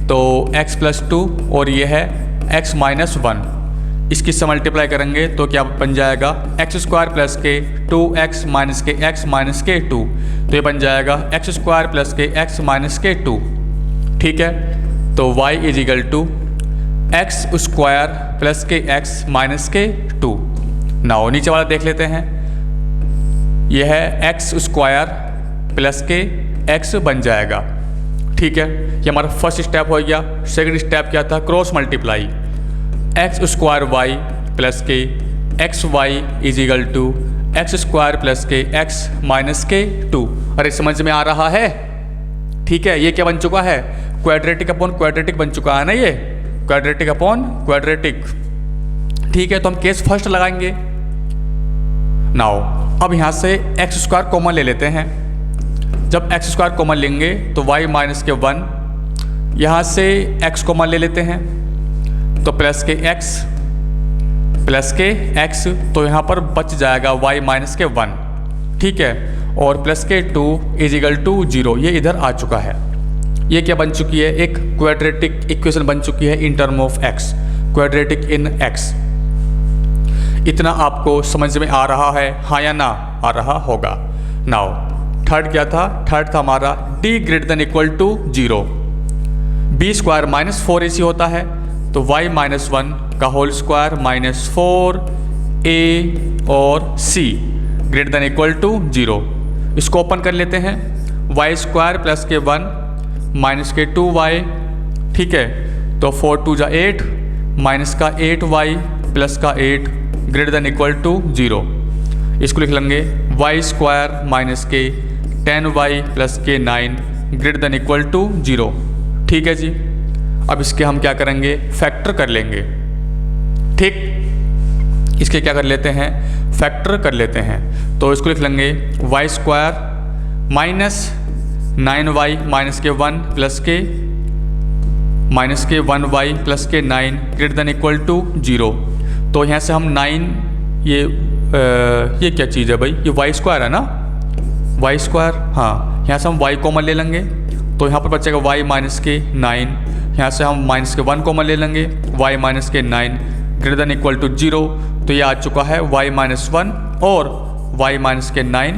तो x प्लस 2 और ये है x माइनस 1, इसकी से मल्टीप्लाई करेंगे तो क्या बन जाएगा? एक्स स्क्वायर प्लस के 2x माइनस के x माइनस के 2, तो ये बन जाएगा एक्स स्क्वायर प्लस के x माइनस के 2, ठीक है। तो y is equal to x square plus के x माइनस के 2। नाउ नीचे वाला देख लेते हैं, यह है एक्स स्क्वायर प्लस के x बन जाएगा, ठीक है। ये हमारा फर्स्ट स्टेप हो गया। सेकंड स्टेप क्या था? Cross multiply, X square Y plus के x Y is equal to x square plus के एक्स माइनस के 2। अरे समझ में आ रहा है? ठीक है। ये क्या बन चुका है? क्वाड्रेटिक अपॉन क्वाड्रेटिक बन चुका है ना, ये क्वाड्रेटिक अपॉन क्वाड्रेटिक, ठीक है। तो हम केस फर्स्ट लगाएंगे। नाउ अब यहाँ से एक्स स्क्वायर कॉमन ले लेते हैं। जब एक्स स्क्वायर कॉमन लेंगे तो y माइनस के 1, यहाँ से x कॉमन ले लेते हैं तो प्लस के x, तो यहाँ पर बच जाएगा y माइनस के 1, ठीक है। और प्लस के 2 इज इक्वल टू 0, ये इधर आ चुका है। ये क्या बन चुकी है? एक क्वाड्रेटिक इक्वेशन बन चुकी है in term of x, quadratic in x। इतना आपको समझ में आ रहा है, हाँ या ना? आ रहा होगा। नाउ थर्ड क्या था? थर्ड था हमारा d greater than equal to 0, b square minus 4ac होता है, तो y माइनस 1 का होल स्क्वायर माइनस 4a और c greater than equal to 0। इसको ओपन कर लेते हैं। वाई स्क्वायर प्लस के 1 माइनस के 2y, ठीक है। तो 4 2 जा 8 माइनस का 8y प्लस का 8 ग्रेटर देन इक्वल टू 0। इसको लिख लेंगे वाई स्क्वायर माइनस के 10y प्लस के 9 ग्रेटर देन इक्वल टू 0, ठीक है जी। अब इसके हम क्या करेंगे, फैक्टर कर लेंगे, ठीक। इसके क्या कर लेते हैं, फैक्टर कर लेते हैं। तो इसको लिख लेंगे Y square minus 9y minus के 1 प्लस के माइनस के 1y प्लस के 9 ग्रेटर देन इक्वल टू 0। तो यहाँ से हम 9 ये क्या चीज़ है भाई, ये वाई स्क्वायर है ना, वाई स्क्वायर, हाँ। यहाँ से हम y कॉमन ले लेंगे तो यहाँ पर बचेगा y माइनस के 9, यहाँ से हम माइनस के 1 कॉमन ले लेंगे, y माइनस के 9 ग्रेटर देन इक्वल टू 0। तो ये आ चुका है y माइनस 1 और y माइनस के 9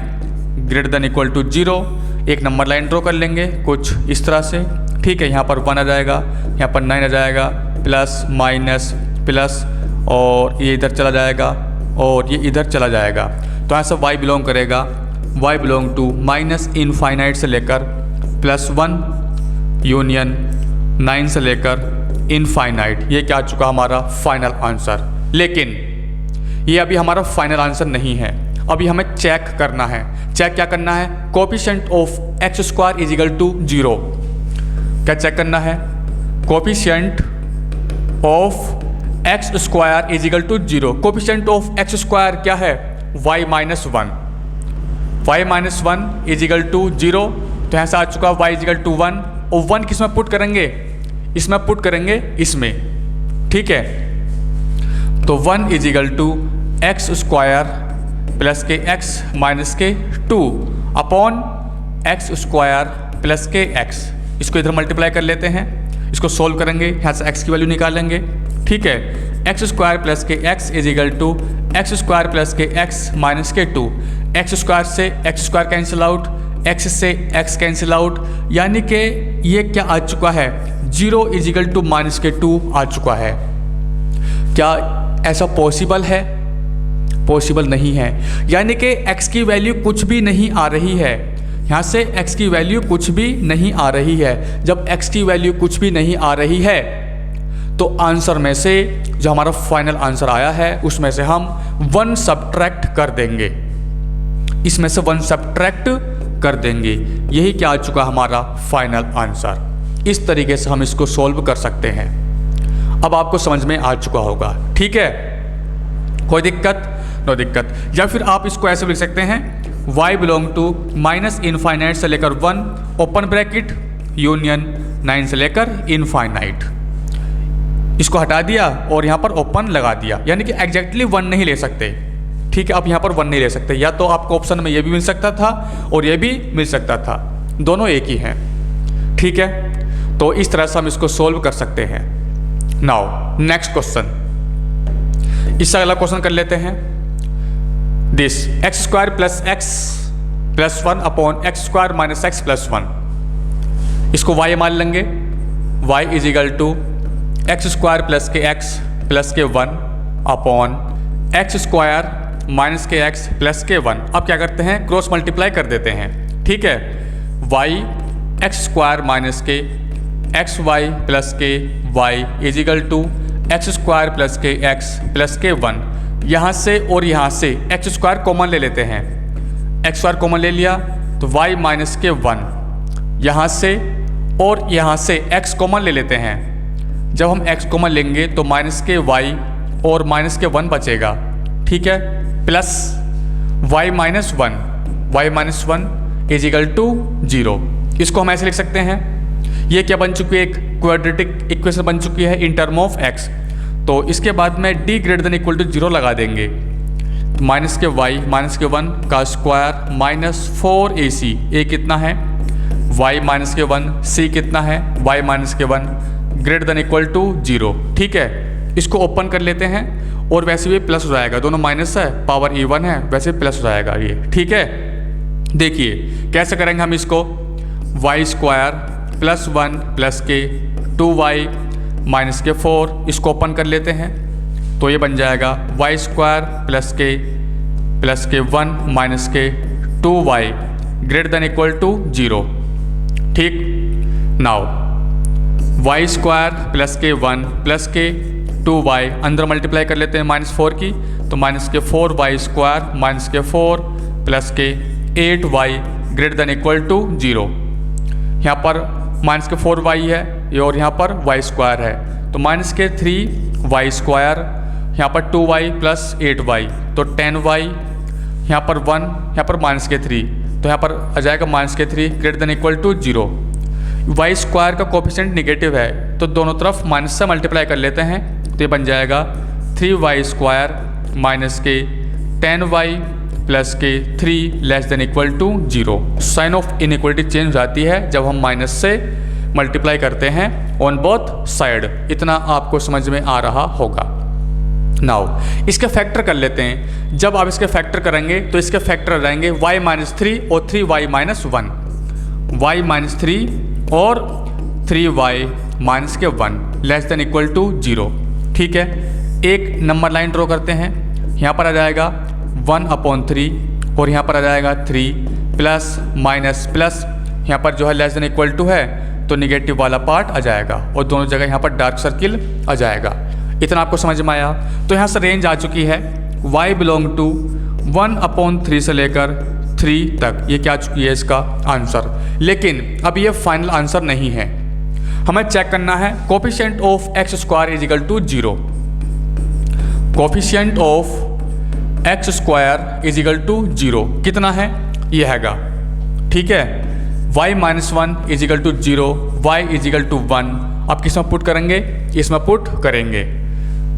ग्रेटर देन इक्वल टू 0। एक नंबर लाइन ड्रॉ कर लेंगे कुछ इस तरह से, ठीक है। यहाँ पर 1 आ जाएगा, यहाँ पर 9 आ जाएगा, प्लस माइनस प्लस, और ये इधर चला जाएगा और ये इधर चला जाएगा। तो यहाँ से y बिलोंग करेगा, y belong to minus infinite से लेकर +1 यूनियन 9 से लेकर इनफाइनाइट। ये क्या आ चुका हमारा फाइनल आंसर। लेकिन ये अभी हमारा फाइनल आंसर नहीं है, अभी हमें चेक करना है। चेक क्या करना है, coefficient of x square is equal to 0। क्या चेक करना है, coefficient of x square is equal to 0। Coefficient of x square क्या है, y minus 1, y minus 1 is equal to 0। तो यहाँ से आ चुका y इज इक्वल टू 1, और 1 किस में पुट करेंगे, इसमें पुट करेंगे इसमें, ठीक है। तो 1 is equal to x square plus के x माइनस के 2 अपॉन एक्स स्क्वायर प्लस के x। इसको इधर मल्टीप्लाई कर लेते हैं, इसको सोल्व करेंगे, यहाँ से x की वैल्यू निकालेंगे, ठीक है। एक्स स्क्वायर प्लस के x is equal to x square plus के x माइनस के 2। एक्स स्क्वायर से x square cancel out, x से x कैंसिल आउट, यानी कि ये क्या आ चुका है, 0 इज इक्वल टू माइनस के 2 आ चुका है। क्या ऐसा पॉसिबल है, पॉसिबल नहीं है। यानी कि x की वैल्यू कुछ भी नहीं आ रही है, यहाँ से x की वैल्यू कुछ भी नहीं आ रही है। जब x की वैल्यू कुछ भी नहीं आ रही है तो आंसर में से जो हमारा फाइनल आंसर आया है उसमें से हम 1 सब्ट्रैक्ट कर देंगे, इसमें से 1 सब्ट्रैक्ट कर देंगे। यही क्या आ चुका हमारा फाइनल आंसर। इस तरीके से हम इसको सॉल्व कर सकते हैं। अब आपको समझ में आ चुका होगा, ठीक है, कोई दिक्कत, नो दिक्कत। या फिर आप इसको ऐसे लिख सकते हैं, y belong to minus infinite से लेकर 1 ओपन ब्रैकेट यूनियन 9 से लेकर इनफाइनाइट। इसको हटा दिया और यहाँ पर ओपन लगा दिया, यानी कि एग्जैक्टली 1 नहीं ले सकते, ठीक है। आप यहाँ पर 1 नहीं ले सकते, या तो आपको ऑप्शन में ये भी मिल सकता था और ये भी मिल सकता था, दोनों एक ही हैं, ठीक है। तो इस तरह से हम इसको सोल्व कर सकते हैं। नाउ नेक्स्ट क्वेश्चन, इससे अगला क्वेश्चन कर लेते हैं। This x square plus x plus 1 upon x square minus x plus 1। इसको y मान लेंगे, y is equal to x square plus के एक्स प्लस के 1 अपॉन एक्स स्क्वायर माइनस के एक्स प्लस के 1। अब क्या करते हैं, क्रॉस मल्टीप्लाई कर देते हैं, ठीक है। y एक्स स्क्वायर माइनस के एक्स वाई प्लस के y is equal to x square plus के एक्स प्लस के 1। यहाँ से और यहाँ से एक्स स्क्वायर कॉमन ले लेते हैं, एक्स स्क्वायर कॉमन ले लिया तो y माइनस के 1, यहाँ से और यहाँ से x कॉमन ले लेते हैं। जब हम x कॉमन लेंगे तो माइनस के y और माइनस के 1 बचेगा, ठीक है, plus y minus 1 is equal to 0। इसको हम ऐसे लिख सकते हैं, ये क्या बन चुकी है, एक क्वाड्रेटिक इक्वेशन बन चुकी है इन टर्म ऑफ x। तो इसके बाद में d greater than equal to 0 लगा देंगे, माइनस के y माइनस के 1 का स्क्वायर माइनस 4ac, a कितना है y माइनस के 1, c कितना है y माइनस के 1 ग्रेटर देन इक्वल टू 0, ठीक है। इसको ओपन कर लेते हैं और वैसे भी प्लस हो जाएगा, दोनों माइनस है, पावर e1 है, वैसे प्लस हो जाएगा ये, ठीक है। देखिए कैसे करेंगे हम इसको, y स्क्वायर प्लस 1 प्लस के 2y माइनस के 4, इसको ओपन कर लेते हैं तो ये बन जाएगा y स्क्वायर प्लस के 1 माइनस के 2y greater than equal to 0। ठीक। नाउ वाई स्क्वायर प्लस के 1 प्लस के 2y अंदर मल्टीप्लाई कर लेते हैं -4 की, तो -4y स्क्वायर -4 प्लस के 8y greater than equal to 0। यहाँ पर -4y है और यहाँ पर y स्क्वायर है, तो -3y स्क्वायर, यहाँ पर 2y प्लस 8y तो 10y, यहाँ पर 1, यहाँ पर -3, तो यहाँ पर आ जाएगा -3 greater than equal to 0। y square का कोफिशिएंट निगेटिव है तो दोनों तरफ माइनस से मल्टीप्लाई कर लेते हैं, तो ये बन जाएगा 3y स्क्वायर माइनस के 10y प्लस के 3 less than equal to 0। Sign of inequality change हो जाती है जब हम माइनस से मल्टीप्लाई करते हैं ऑन बोथ साइड। इतना आपको समझ में आ रहा होगा। नाउ इसके फैक्टर कर लेते हैं। जब आप इसके फैक्टर करेंगे तो इसके फैक्टर रहेंगे y -3 और 3y -1, y -3 और 3y -1 less than equal to 0। ठीक है, एक नंबर लाइन ड्रॉ करते हैं। यहाँ पर आ जाएगा 1/3 और यहाँ पर आ जाएगा 3 प्लस माइनस प्लस, यहाँ पर जो है लेस देन इक्वल टू है तो निगेटिव वाला पार्ट आ जाएगा और दोनों जगह यहाँ पर डार्क सर्किल आ जाएगा। इतना आपको समझ में आया। तो यहाँ से रेंज आ चुकी है y बिलोंग टू 1/3 से लेकर 3 तक। ये क्या आ चुकी है इसका आंसर। लेकिन अब ये फाइनल आंसर नहीं है, हमें चेक करना है coefficient of x square is equal to 0। Coefficient of x square is equal to 0 कितना है, ये हैगा। ठीक है, y -1 is equal to 0, y is equal to 1। अब किस में पुट करेंगे, इसमें पुट करेंगे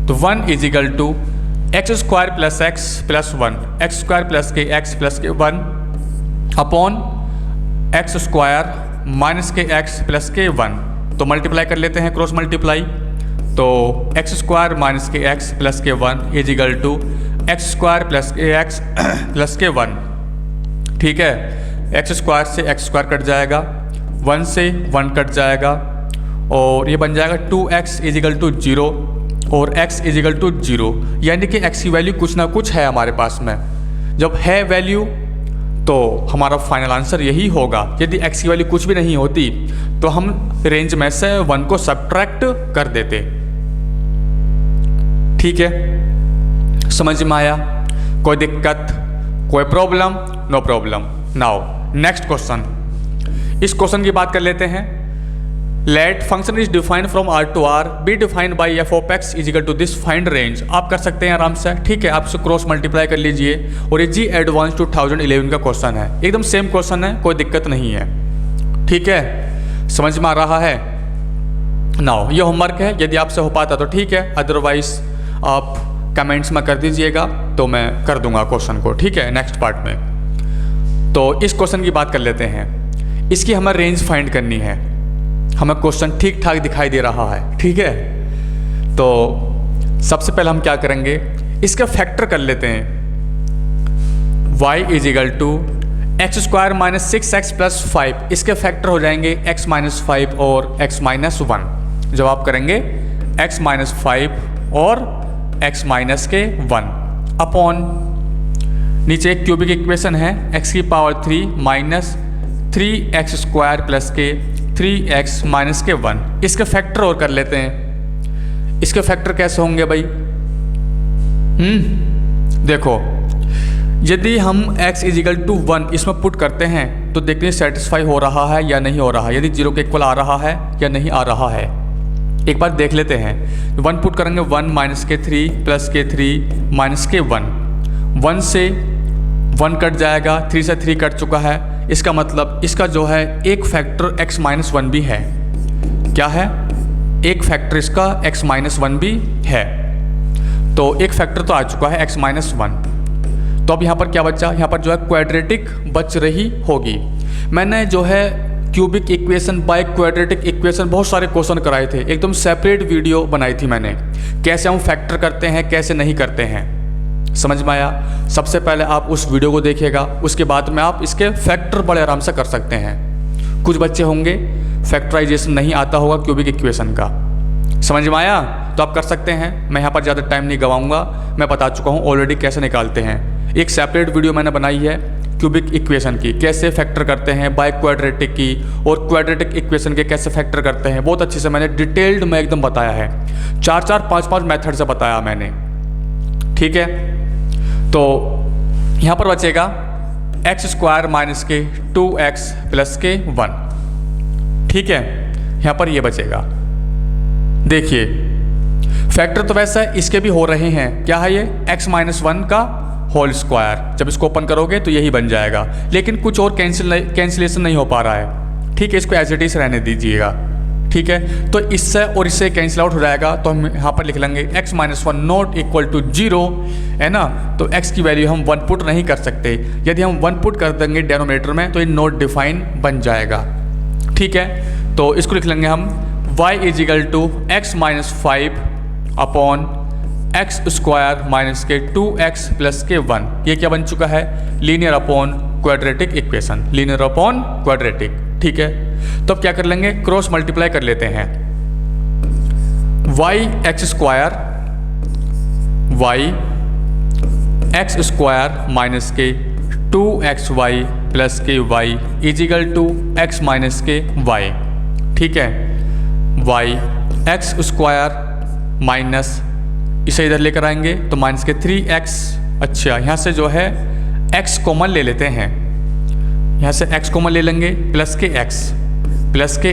तो 1 is equal to x square plus x plus 1, x square plus के एक्स प्लस के 1 अपॉन एक्स स्क्वायर माइनस के एक्स प्लस के 1। तो मल्टीप्लाई कर लेते हैं, क्रॉस मल्टीप्लाई, तो एक्स स्क्वायर माइनस के एक्स प्लस के 1 is equal to x square plus के एक्स प्लस के 1। ठीक है, एक्स स्क्वायर से एक्स स्क्वायर कट जाएगा, 1 से 1 कट जाएगा और ये बन जाएगा 2x इज इक्वल टू 0 और x इज इक्वल टू 0। यानी कि x की वैल्यू कुछ ना कुछ है हमारे पास में। जब है वैल्यू तो हमारा फाइनल आंसर यही होगा। यदि x की वैल्यू कुछ भी नहीं होती तो हम रेंज में से 1 को सब्ट्रैक्ट कर देते। ठीक है, समझ में आया? कोई दिक्कत, कोई problem? No problem. Now next question, इस क्वेश्चन की बात कर लेते हैं। Let function is defined from R to R be defined by f of x is equal to this find range. आप कर सकते हैं आराम से। ठीक है, आप इसे क्रॉस मल्टीप्लाई कर लीजिए और ये जी एडवांस 2011 का क्वेश्चन है, एकदम सेम क्वेश्चन है, कोई दिक्कत नहीं है। ठीक है, समझ में आ रहा है? नाउ ये होमवर्क है, यदि आपसे हो पाता तो ठीक है, अदरवाइज आप कमेंट्स में कर दीजिएगा तो मैं कर दूंगा क्वेश्चन को। ठीक है, नेक्स्ट पार्ट में। तो इस क्वेश्चन की बात कर लेते हैं। इसकी हमें रेंज फाइंड करनी है। हमें क्वेश्चन ठीक ठाक दिखाई दे रहा है। ठीक है, तो सबसे पहले हम क्या करेंगे, इसका फैक्टर कर लेते हैं। y is equal to x square minus 6x plus 5, इसके फैक्टर हो जाएंगे x माइनस 5 और x माइनस 1। जब आप करेंगे x माइनस 5 और x माइनस के 1 अपॉन नीचे एक क्यूबिक इक्वेशन है x की power 3 minus 3x square plus के 3x माइनस के 1। इसके फैक्टर और कर लेते हैं। इसके फैक्टर कैसे होंगे भाई? देखो, यदि हम x इज इक्वल टू 1 इसमें पुट करते हैं तो देखते हैं सेटिस्फाई हो रहा है या नहीं हो रहा है, यदि 0 के इक्वल आ रहा है या नहीं आ रहा है। एक बार देख लेते हैं। 1 पुट करेंगे, 1 माइनस के 3 प्लस के 3 माइनस के 1, 1 से 1 कट जाएगा, 3 से 3 कट चुका है। इसका मतलब इसका जो है एक फैक्टर x माइनस 1 भी है। क्या है? एक फैक्टर इसका x माइनस 1 भी है। तो एक फैक्टर तो आ चुका है x माइनस 1। तो अब यहाँ पर क्या बचा? यहाँ पर जो है क्वाड्रेटिक बच रही होगी। मैंने जो है cubic equation by quadratic equation बहुत सारे क्वेश्चन कराए थे, एकदम सेपरेट वीडियो बनाई थी मैंने, कैसे हम फैक्टर करते हैं कैसे नहीं करते हैं। समझ में आया? सबसे पहले आप उस वीडियो को देखिएगा, उसके बाद में आप इसके फैक्टर बड़े आराम से कर सकते हैं। कुछ बच्चे होंगे फैक्टराइजेशन नहीं आता होगा क्यूबिक इक्वेशन का, समझ में आया? तो आप कर सकते हैं। मैं यहाँ पर ज़्यादा टाइम नहीं गवाऊंगा, मैं बता चुका हूँ ऑलरेडी कैसे निकालते हैं। एक सेपरेट वीडियो मैंने बनाई है क्यूबिक इक्वेशन की, कैसे फैक्टर करते हैं बाय क्वाड्रेटिक की, और क्वाड्रेटिक इक्वेशन के कैसे फैक्टर करते हैं, बहुत अच्छे से मैंने डिटेल्ड में एकदम बताया है। 4-4, 5-5 मेथड से बताया मैंने, ठीक है। तो यहाँ पर बचेगा x² माइनस के 2x प्लस के 1, ठीक है। यहाँ पर ये बचेगा। देखिए फैक्टर तो वैसा इसके भी हो रहे हैं, क्या है ये x-1 का होल स्क्वायर, जब इसको ओपन करोगे तो यही बन जाएगा, लेकिन कुछ और कैंसिलेशन नहीं हो पा रहा है, ठीक है। इसको एज इट इज रहने दीजिएगा, ठीक है। तो इससे और इससे कैंसिल आउट हो जाएगा, तो हम यहाँ पर लिख लेंगे x-1 नॉट इक्वल टू 0, है ना। तो x की वैल्यू हम 1 पुट नहीं कर सकते, यदि हम 1 पुट कर देंगे डिनोमिनेटर में तो ये नॉट डिफाइन बन जाएगा, ठीक है। तो इसको लिख लेंगे हम y इजिकल टू x-5 अपॉन x² माइनस के 2x प्लस के 1, ये क्या बन चुका है, linear upon quadratic equation, linear upon quadratic, ठीक है। तो अब क्या कर लेंगे, क्रॉस मल्टीप्लाई कर लेते हैं। x² माइनस के 2xy प्लस के y is equal to x minus के y, ठीक है। x² माइनस, इसे इधर लेकर आएंगे तो माइनस के 3x, अच्छा यहाँ से जो है x कॉमन ले लेते हैं, यहाँ से x कॉमन ले लेंगे, प्लस के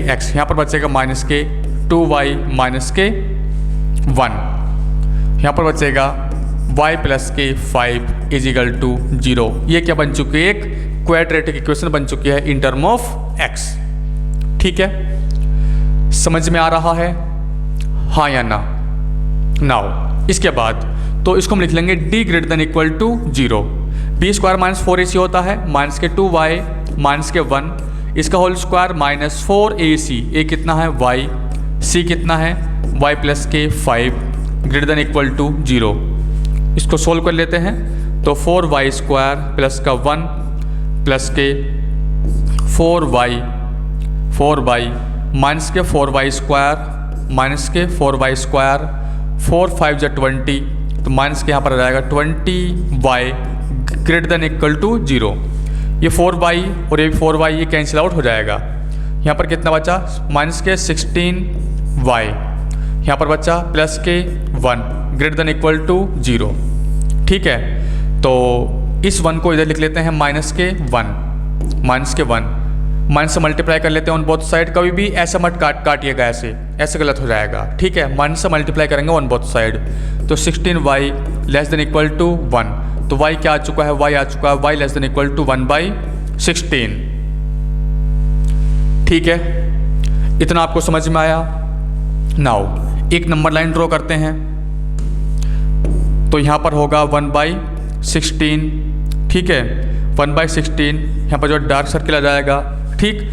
x, यहाँ पर बचेगा माइनस के 2y माइनस के 1, यहाँ पर बचेगा y प्लस के 5 इजिकल टू 0। ये क्या बन चुकी है, एक क्वाड्रेटिक इक्वेशन बन चुकी है इन टर्म ऑफ x, ठीक है। समझ में आ रहा है, हाँ या ना। नाउ इसके बाद तो इसको हम लिख लेंगे d greater than equal to 0, b² minus 4ac होता है, माइनस के 2y माइनस के 1, इसका होल स्क्वायर माइनस 4ac, ए कितना है y, c कितना है y प्लस के 5 ग्रेटर देन इक्वल टू 0। इसको सोल्व कर लेते हैं तो 4y² प्लस का 1 प्लस के 4y माइनस के 4y² माइनस के 4y², 4 5 जा 20, तो माइनस के यहाँ पर आ जाएगा 20y greater than equal to 0। ये 4y और ये भी 4y, ये कैंसिल आउट हो जाएगा। यहाँ पर कितना बचा, माइनस के 16y, यहाँ पर बचा प्लस के 1 ग्रेटर देन इक्वल टू 0, ठीक है। तो इस 1 को इधर लिख लेते हैं माइनस के 1, माइनस से मल्टीप्लाई कर लेते हैं ऑन बोथ साइड। कभी भी ऐसा मत काटिएगा, ऐसे गलत हो जाएगा, ठीक है। माइनस से मल्टीप्लाई करेंगे ऑन बोथ साइड, तो 16y less than equal to 1, तो y क्या आ चुका है, y आ चुका है y less than equal to 1/16, ठीक है। इतना आपको समझ में आया। नाउ एक नंबर लाइन ड्रॉ करते हैं, तो यहाँ पर होगा 1/16, ठीक है। 1/16 यहाँ पर जो डार्क सर्किल आ जाएगा, ठीक।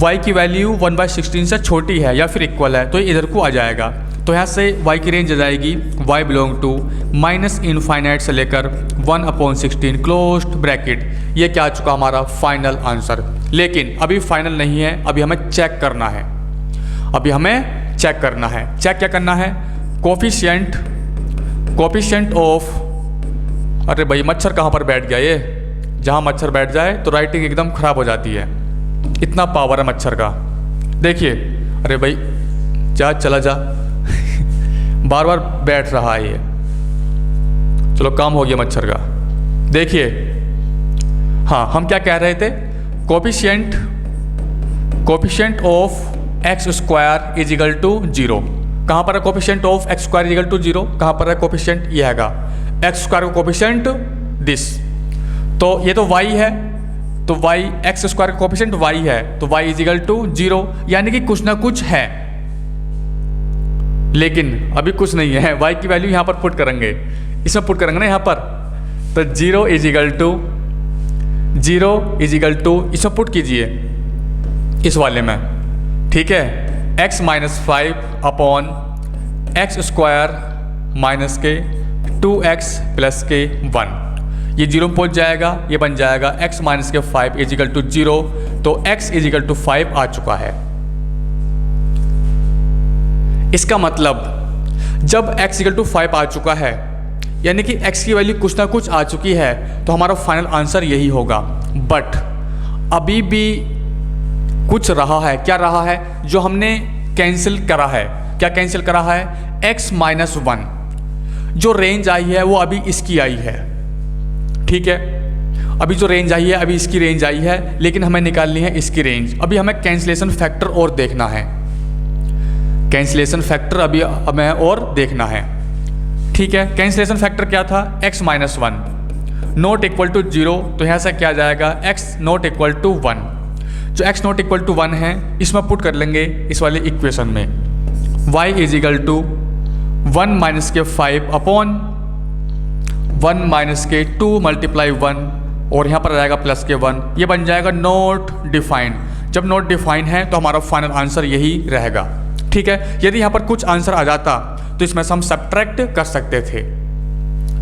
y की वैल्यू 1/16 से छोटी है या फिर इक्वल है, तो इधर को आ जाएगा। तो यहाँ से y की रेंज आ जाएगी y बिलोंग टू -∞ से लेकर 1/16 क्लोज्ड ब्रैकेट। ये क्या आ चुका हमारा फाइनल आंसर। लेकिन अभी फाइनल नहीं है, अभी हमें चेक करना है, चेक क्या करना है, कोफिशिएंट ऑफ, अरे भाई मच्छर कहाँ पर बैठ गया, ये जहाँ मच्छर बैठ जाए तो राइटिंग एकदम ख़राब हो जाती है, इतना पावर है मच्छर का। देखिए, अरे भाई चला जा बार बार बैठ रहा है ये, चलो काम हो गया मच्छर का। देखिए, हाँ हम क्या कह रहे थे, coefficient of x² is equal to 0। कहाँ पर है coefficient of x² is equal to 0, कहाँ पर है कोफिशिएंट, ये हैगा x² का कोफिशिएंट दिस, तो ये तो y है, तो y x² का कोफिशिएंट y है, तो y इजिकल टू 0, यानी कि कुछ ना कुछ है, लेकिन अभी कुछ नहीं है। y की वैल्यू यहाँ पर पुट करेंगे, इसमें पुट करेंगे ना यहाँ पर, तो 0 इजिकल टू इसमें पुट कीजिए इस वाले में, ठीक है। x-5 अपॉन x² माइनस के 2x प्लस के 1, ये 0 में पहुंच जाएगा, ये बन जाएगा x माइनस के 5 इजिकल टू 0, तो x इजिकल टू 5 आ चुका है। इसका मतलब जब x इजिकल टू 5 आ चुका है, यानी कि x की वैल्यू कुछ ना कुछ आ चुकी है, तो हमारा फाइनल आंसर यही होगा। बट अभी भी कुछ रहा है। क्या रहा है? जो हमने कैंसिल करा है। क्या कैंसिल करा है? x-1 जो रेंज आई है वो अभी इसकी आई है, ठीक है। अभी जो रेंज आई है अभी इसकी रेंज आई है, लेकिन हमें निकालनी है इसकी रेंज। अभी हमें कैंसिलेशन फैक्टर और देखना है, कैंसिलेशन फैक्टर अभी हमें और देखना है, ठीक है। कैंसिलेशन फैक्टर क्या था? x-1 नॉट इक्वल टू 0, तो यहाँ से क्या जाएगा? x not equal to 1। जो x नॉट इक्वल टू 1 है इसमें पुट कर लेंगे इस वाले इक्वेशन में, y is equal to 1 minus के 5 अपॉन 1 माइनस के 2 मल्टीप्लाई 1, और यहाँ पर आ जाएगा प्लस के 1। ये बन जाएगा नॉट डिफाइंड। जब नॉट डिफाइंड है तो हमारा फाइनल आंसर यही रहेगा, ठीक है। यदि यहाँ पर कुछ आंसर आ जाता तो इसमें से हम सब्ट्रैक्ट कर सकते थे,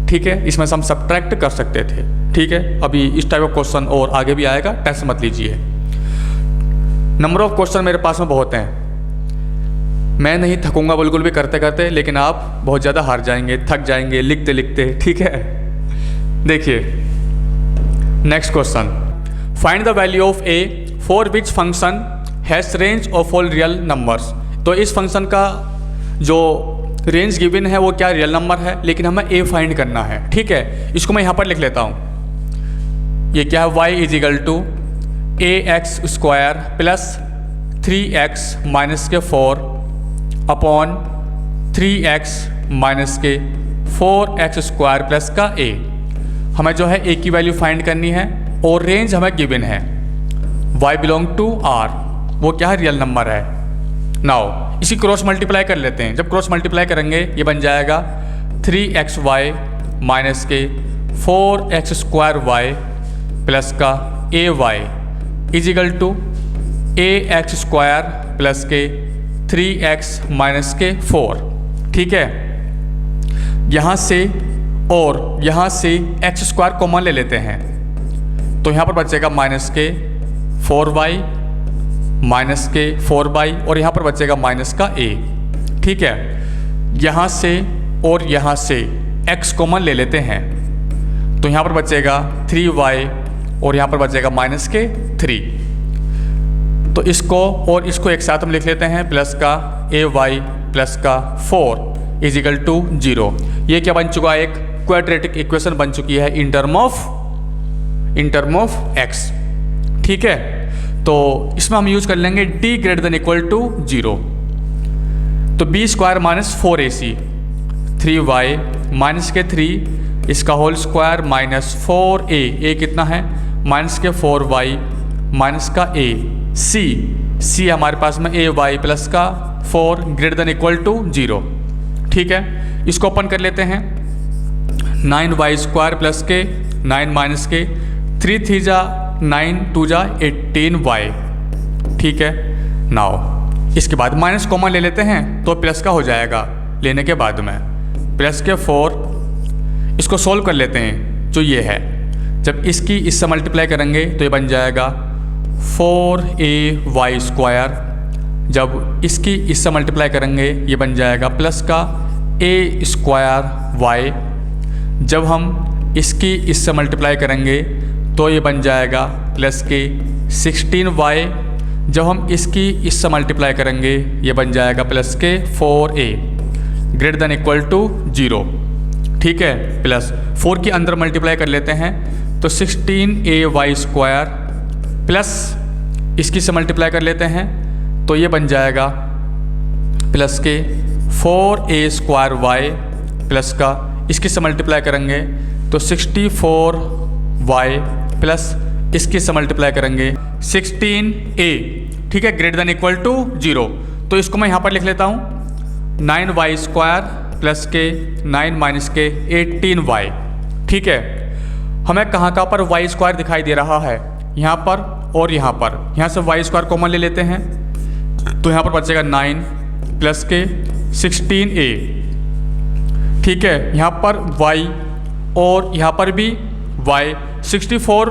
ठीक है। इसमें से हम सब्ट्रैक्ट कर सकते थे, ठीक है। अभी इस टाइप ऑफ क्वेश्चन और आगे भी आएगा, टेंशन मत लीजिए। नंबर ऑफ क्वेश्चन मेरे पास में बहुत हैं, मैं नहीं थकूंगा बिल्कुल भी करते करते, लेकिन आप बहुत ज़्यादा हार जाएंगे, थक जाएंगे लिखते लिखते, ठीक है। देखिए next question, find the value of a for which function has range of all real numbers. तो इस फंक्शन का जो रेंज गिवन है वो क्या रियल नंबर है, लेकिन हमें a फाइंड करना है, ठीक है। इसको मैं यहाँ पर लिख लेता हूँ। ये क्या है? y is equal to ax square plus 3x minus के 4 अपॉन 3x माइनस के 4x स्क्वायर प्लस का a। हमें जो है a की वैल्यू फाइंड करनी है और रेंज हमें गिवन है y बिलोंग टू r, वो क्या है? रियल नंबर है। नाउ इसी क्रॉस मल्टीप्लाई कर लेते हैं। जब क्रॉस मल्टीप्लाई करेंगे ये बन जाएगा 3xy माइनस के 4x स्क्वायर y प्लस का ay is equal to ax square plus के 3x माइनस के 4, ठीक है। यहाँ से और यहाँ से x स्क्वायर कॉमन ले लेते हैं, तो यहाँ पर बचेगा माइनस के 4y माइनस के 4y और यहाँ पर बचेगा माइनस का a, ठीक है। यहाँ से और यहाँ से x कॉमन ले लेते हैं, तो यहाँ पर बचेगा 3y और यहाँ पर बचेगा माइनस के 3। तो इसको और इसको एक साथ हम लिख लेते हैं, प्लस का ay प्लस का 4 इज इक्वल टू 0। ये क्या बन चुका है? एक क्वाड्रेटिक इक्वेशन बन चुकी है इन टर्म ऑफ x, ठीक है। तो इसमें हम यूज कर लेंगे d greater than equal to 0। तो b square minus 4ac 3y minus के 3 इसका whole square minus 4a, a कितना है? माइनस के 4y माइनस का a, c हमारे पास में ay प्लस का 4 ग्रेटर देन इक्वल टू 0, ठीक है। इसको ओपन कर लेते हैं। 9y स्क्वायर प्लस के 9 माइनस के 3 3 जा 9 2 जा 18y, ठीक है। नाउ इसके बाद माइनस कॉमन ले लेते हैं तो प्लस का हो जाएगा। लेने के बाद में प्लस के 4 इसको सोल्व कर लेते हैं, जो ये है। जब इसकी इससे मल्टीप्लाई करेंगे तो ये बन जाएगा 4ay स्क्वायर। जब इसकी इससे मल्टीप्लाई करेंगे ये बन जाएगा प्लस का a स्क्वायर y। जब हम इसकी इससे मल्टीप्लाई करेंगे तो ये बन जाएगा प्लस के 16y। जब हम इसकी इससे मल्टीप्लाई करेंगे ये बन जाएगा प्लस के 4a greater than equal to 0, ठीक है। प्लस 4 के अंदर मल्टीप्लाई कर लेते हैं तो 16ay स्क्वायर प्लस इसकी से मल्टीप्लाई कर लेते हैं तो ये बन जाएगा प्लस के 4a स्क्वायर y प्लस का इसकी से मल्टीप्लाई करेंगे तो 64y प्लस इसकी से मल्टीप्लाई करेंगे 16a, ठीक है, ग्रेटर देन इक्वल टू 0। तो इसको मैं यहाँ पर लिख लेता हूँ 9y स्क्वायर प्लस के 9 माइनस के 18y, ठीक है। हमें कहाँ पर y स्क्वायर दिखाई दे रहा है? यहाँ पर और यहाँ पर। यहाँ से y स्क्वायर कॉमन ले लेते हैं तो यहाँ पर बचेगा 9 प्लस के 16a, ठीक है। यहाँ पर y और यहाँ पर भी y 64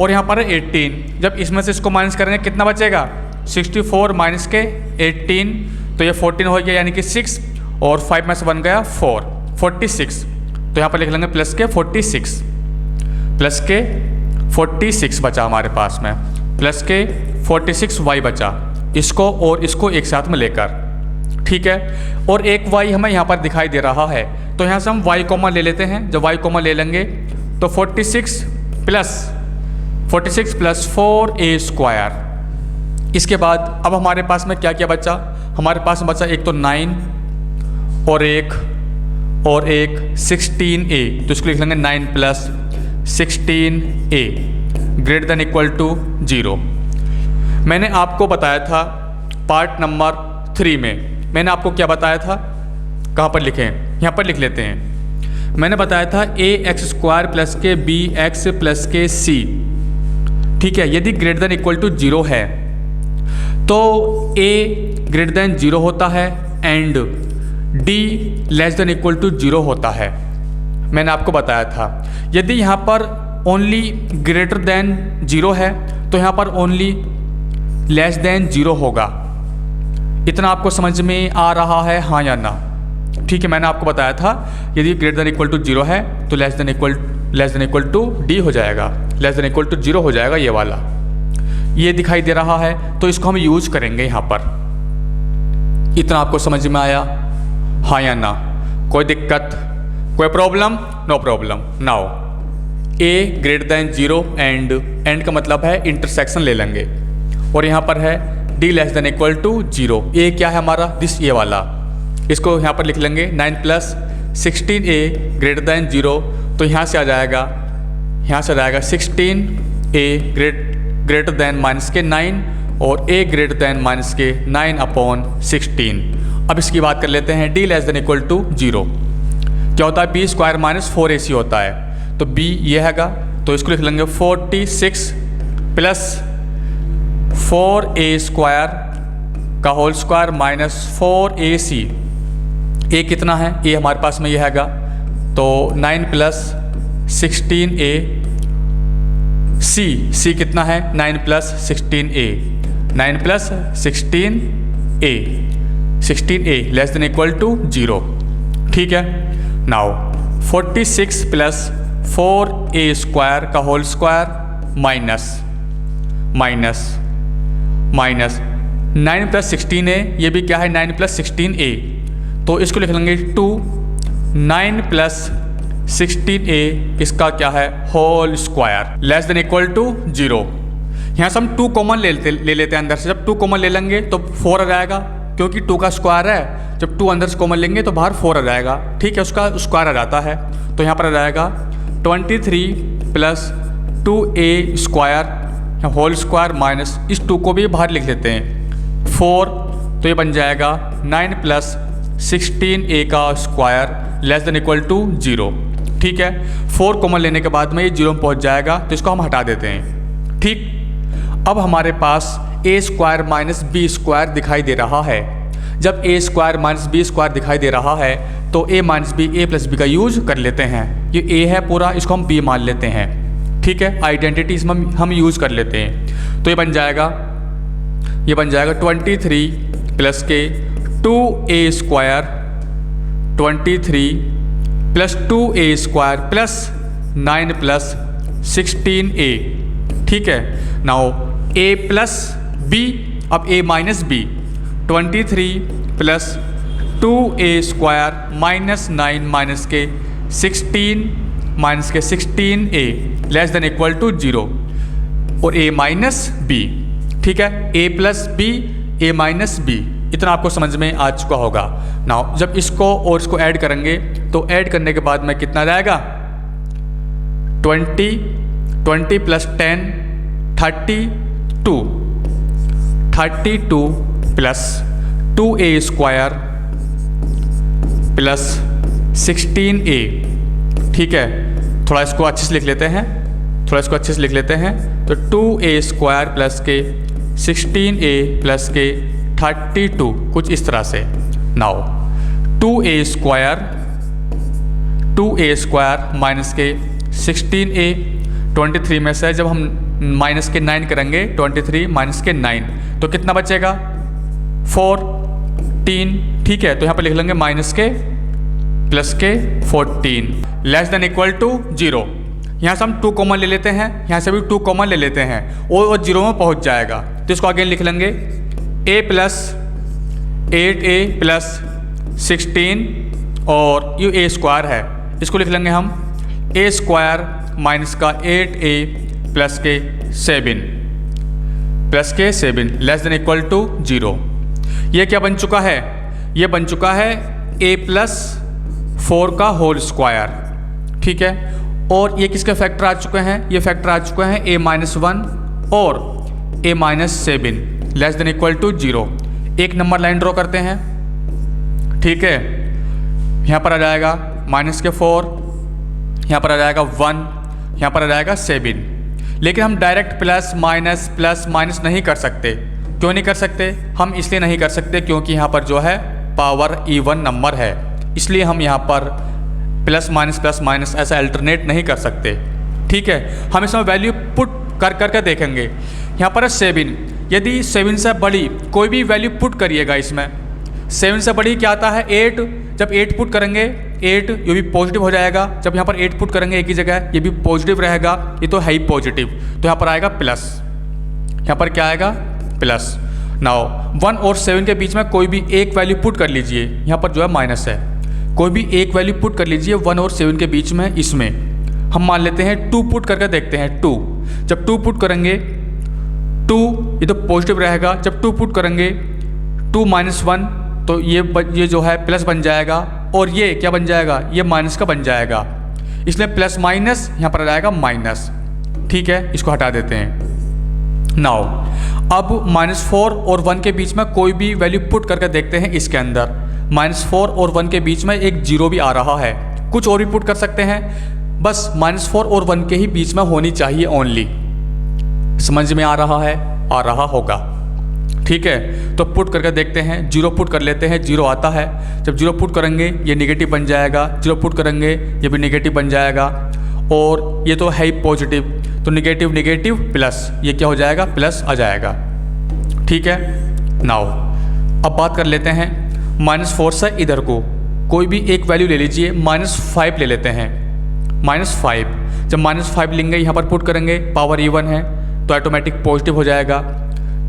और यहाँ पर 18। जब इसमें से इसको माइनस करेंगे कितना बचेगा? 64 माइनस के 18 तो ये 14 हो गया, यानी कि 6 और 5 में से बन गया 46। तो यहाँ पर लिख लेंगे प्लस के 46 प्लस के 46 बचा हमारे पास में, प्लस के 46y बचा, इसको और इसको एक साथ में लेकर, ठीक है। और एक y हमें यहाँ पर दिखाई दे रहा है, तो यहाँ से हम y कॉमन ले लेते हैं। जब y कॉमन ले लेंगे तो 46 प्लस 4a स्क्वायर। इसके बाद अब हमारे पास में क्या क्या बचा, हमारे पास में बचा एक तो 9 और एक 16a, तो इसको लिख लेंगे 9 plus 16a greater than equal to 0। मैंने आपको बताया था पार्ट नंबर 3 में, मैंने आपको क्या बताया था, कहाँ पर लिखें, यहाँ पर लिख लेते हैं। मैंने बताया था ax² प्लस के bx प्लस के c, ठीक है। यदि ग्रेटर देन इक्वल टू 0 है तो a ग्रेटर देन 0 होता है and d less than equal to 0 होता है, मैंने आपको बताया था। यदि यहाँ पर ओनली ग्रेटर देन 0 है तो यहाँ पर ओनली लेस देन 0 होगा। इतना आपको समझ में आ रहा है, हाँ या ना? ठीक है, मैंने आपको बताया था यदि ग्रेटर देन इक्वल टू 0 है तो less than equal to d हो जाएगा, लेस देन इक्वल टू 0 हो जाएगा, ये वाला, ये दिखाई दे रहा है, तो इसको हम यूज करेंगे यहाँ पर। इतना आपको समझ में आया, हाँ या ना? कोई दिक्कत, कोई problem? No problem. Now a greater than 0 and का मतलब है इंटरसेक्शन ले लेंगे, और यहाँ पर है d less than equal to 0। a क्या है हमारा, दिस ये वाला, इसको यहाँ पर लिख लेंगे 9 प्लस 16a ग्रेटर देन 0, तो यहाँ से आ जाएगा 16a ग्रेटर देन माइनस के 9 और a ग्रेटर देन माइनस के 9/16। अब इसकी बात कर लेते हैं, d less than equal to 0 क्या होता है, b² माइनस 4ac होता है, तो b ये हैगा, तो इसको लिख लेंगे 46 प्लस 4a² का whole square minus 4ac। a कितना है, a हमारे पास में ये हैगा, तो 9 प्लस 16a, c कितना है, 9 plus 16a, 9 plus 16a less than equal to 0, ठीक है। नाउ 46 प्लस 4a² का whole square minus 9 plus 16a, ये भी क्या है 9 प्लस 16a, तो इसको लिख लेंगे 2 9 प्लस 16a, इसका क्या है whole square less than equal to 0। यहाँ से हम 2 कॉमन ले लेते हैं अंदर से, जब 2 कॉमन ले लेंगे तो 4 आ जाएगा, क्योंकि 2 का स्क्वायर है, जब 2 अंदर से कॉमन लेंगे तो बाहर 4 आ जाएगा, ठीक है, उसका स्क्वायर आ जाता है, तो यहाँ पर आ जाएगा 23 plus 2a² whole square minus इस 2 को भी बाहर लिख लेते हैं 4, तो ये बन जाएगा 9 प्लस 16a का square less than equal to 0, ठीक है। 4 कॉमन लेने के बाद में ये 0 में पहुँच जाएगा, तो इसको हम हटा देते हैं, ठीक। अब हमारे पास a² माइनस b² दिखाई दे रहा है। जब a² माइनस b² दिखाई दे रहा है तो a minus b, a plus b का यूज कर लेते हैं। ये a है पूरा, इसको हम b मान लेते हैं, ठीक है, आइडेंटिटी इसमें हम यूज कर लेते हैं। तो ये बन जाएगा 23 प्लस के 2a² 23 plus 2a² plus 9 plus 16a, ठीक है। नाउ a प्लस b, अब a minus b, 23 plus 2a² minus 9 minus के 16a less than equal to 0, और a माइनस b, ठीक है, a plus b, a minus b, इतना आपको समझ में आ चुका होगा। नाउ जब इसको और इसको ऐड करेंगे तो ऐड करने के बाद में कितना जाएगा, 20 plus 10 32 plus 2a² plus 16a, ठीक है। थोड़ा इसको अच्छे से लिख लेते हैं, तो 2a² प्लस के 16a प्लस के 32, कुछ इस तरह से। नाउ 2a² माइनस के 16a, 23 में से जब हम माइनस के 9 करेंगे, 23 माइनस के 9, तो कितना बचेगा 14, ठीक है। तो यहाँ पर लिख लेंगे माइनस के प्लस के 14 लेस देन इक्वल टू 0। यहाँ से हम 2 कॉमन ले लेते हैं, यहाँ से भी 2 कॉमन ले लेते हैं और 0 में पहुँच जाएगा। तो इसको अगेन लिख लेंगे a प्लस 8a प्लस 16 और ये a स्क्वायर है, इसको लिख लेंगे हम a स्क्वायर माइनस का 8a प्लस के 7 लेस देन इक्वल टू 0। ये क्या बन चुका है? ये बन चुका है a प्लस 4 का होल स्क्वायर, ठीक है। और ये किसके फैक्टर आ चुके हैं? ये फैक्टर आ चुके हैं a माइनस 1 और a minus 7 less than equal to 0। एक नंबर लाइन ड्रॉ करते हैं, ठीक है। यहाँ पर आ जाएगा माइनस के 4, यहाँ पर आ जाएगा 1, यहाँ पर आ जाएगा 7। लेकिन हम डायरेक्ट प्लस माइनस नहीं कर सकते। क्यों नहीं कर सकते? हम इसलिए नहीं कर सकते क्योंकि यहाँ पर जो है पावर इवन नंबर है, इसलिए हम यहाँ पर प्लस माइनस ऐसा अल्टरनेट नहीं कर सकते, ठीक है। हम इसमें वैल्यू पुट करके देखेंगे। यहाँ पर है 7, यदि 7 से बड़ी कोई भी वैल्यू पुट करिएगा इसमें, 7 से बड़ी क्या आता है 8, जब 8 पुट करेंगे 8 ये भी पॉजिटिव हो जाएगा। जब यहाँ पर 8 पुट करेंगे एक ही जगह ये भी पॉजिटिव रहेगा, ये तो है ही पॉजिटिव, तो यहाँ पर आएगा प्लस। यहाँ पर क्या आएगा? प्लस। नाउ 1 और 7 के बीच में कोई भी एक वैल्यू पुट कर लीजिए, यहाँ पर जो है माइनस है, कोई भी एक वैल्यू पुट कर लीजिए 1 और 7 के बीच में। इसमें हम मान लेते हैं 2 पुट करके देखते हैं 2। जब 2 पुट करेंगे 2 ये तो पॉजिटिव रहेगा, जब 2 पुट करेंगे 2 माइनस 1 तो ये जो है प्लस बन जाएगा और ये क्या बन जाएगा? ये माइनस का बन जाएगा, इसलिए प्लस माइनस यहाँ पर आ जाएगा माइनस, ठीक है। इसको हटा देते हैं। नाउ अब -4 और 1 के बीच में कोई भी वैल्यू पुट करके देखते हैं। इसके अंदर -4 और 1 के बीच में एक 0 भी आ रहा है, कुछ और भी पुट कर सकते हैं, बस -4 और 1 के ही बीच में होनी चाहिए ओनली। समझ में आ रहा है? आ रहा होगा, ठीक है। तो पुट करके देखते हैं, 0 पुट कर लेते हैं, 0 आता है। जब 0 पुट करेंगे ये नेगेटिव बन जाएगा, 0 पुट करेंगे ये भी नेगेटिव बन जाएगा और ये तो है ही पॉजिटिव, तो नेगेटिव नेगेटिव प्लस, ये क्या हो जाएगा? प्लस आ जाएगा, ठीक है। नाउ अब बात कर लेते हैं -4 से इधर को कोई भी एक वैल्यू ले लीजिए, -5 ले लेते हैं। -5 जब -5 लेंगे यहाँ पर पुट करेंगे, पावर इवन है तो ऑटोमेटिक पॉजिटिव हो जाएगा।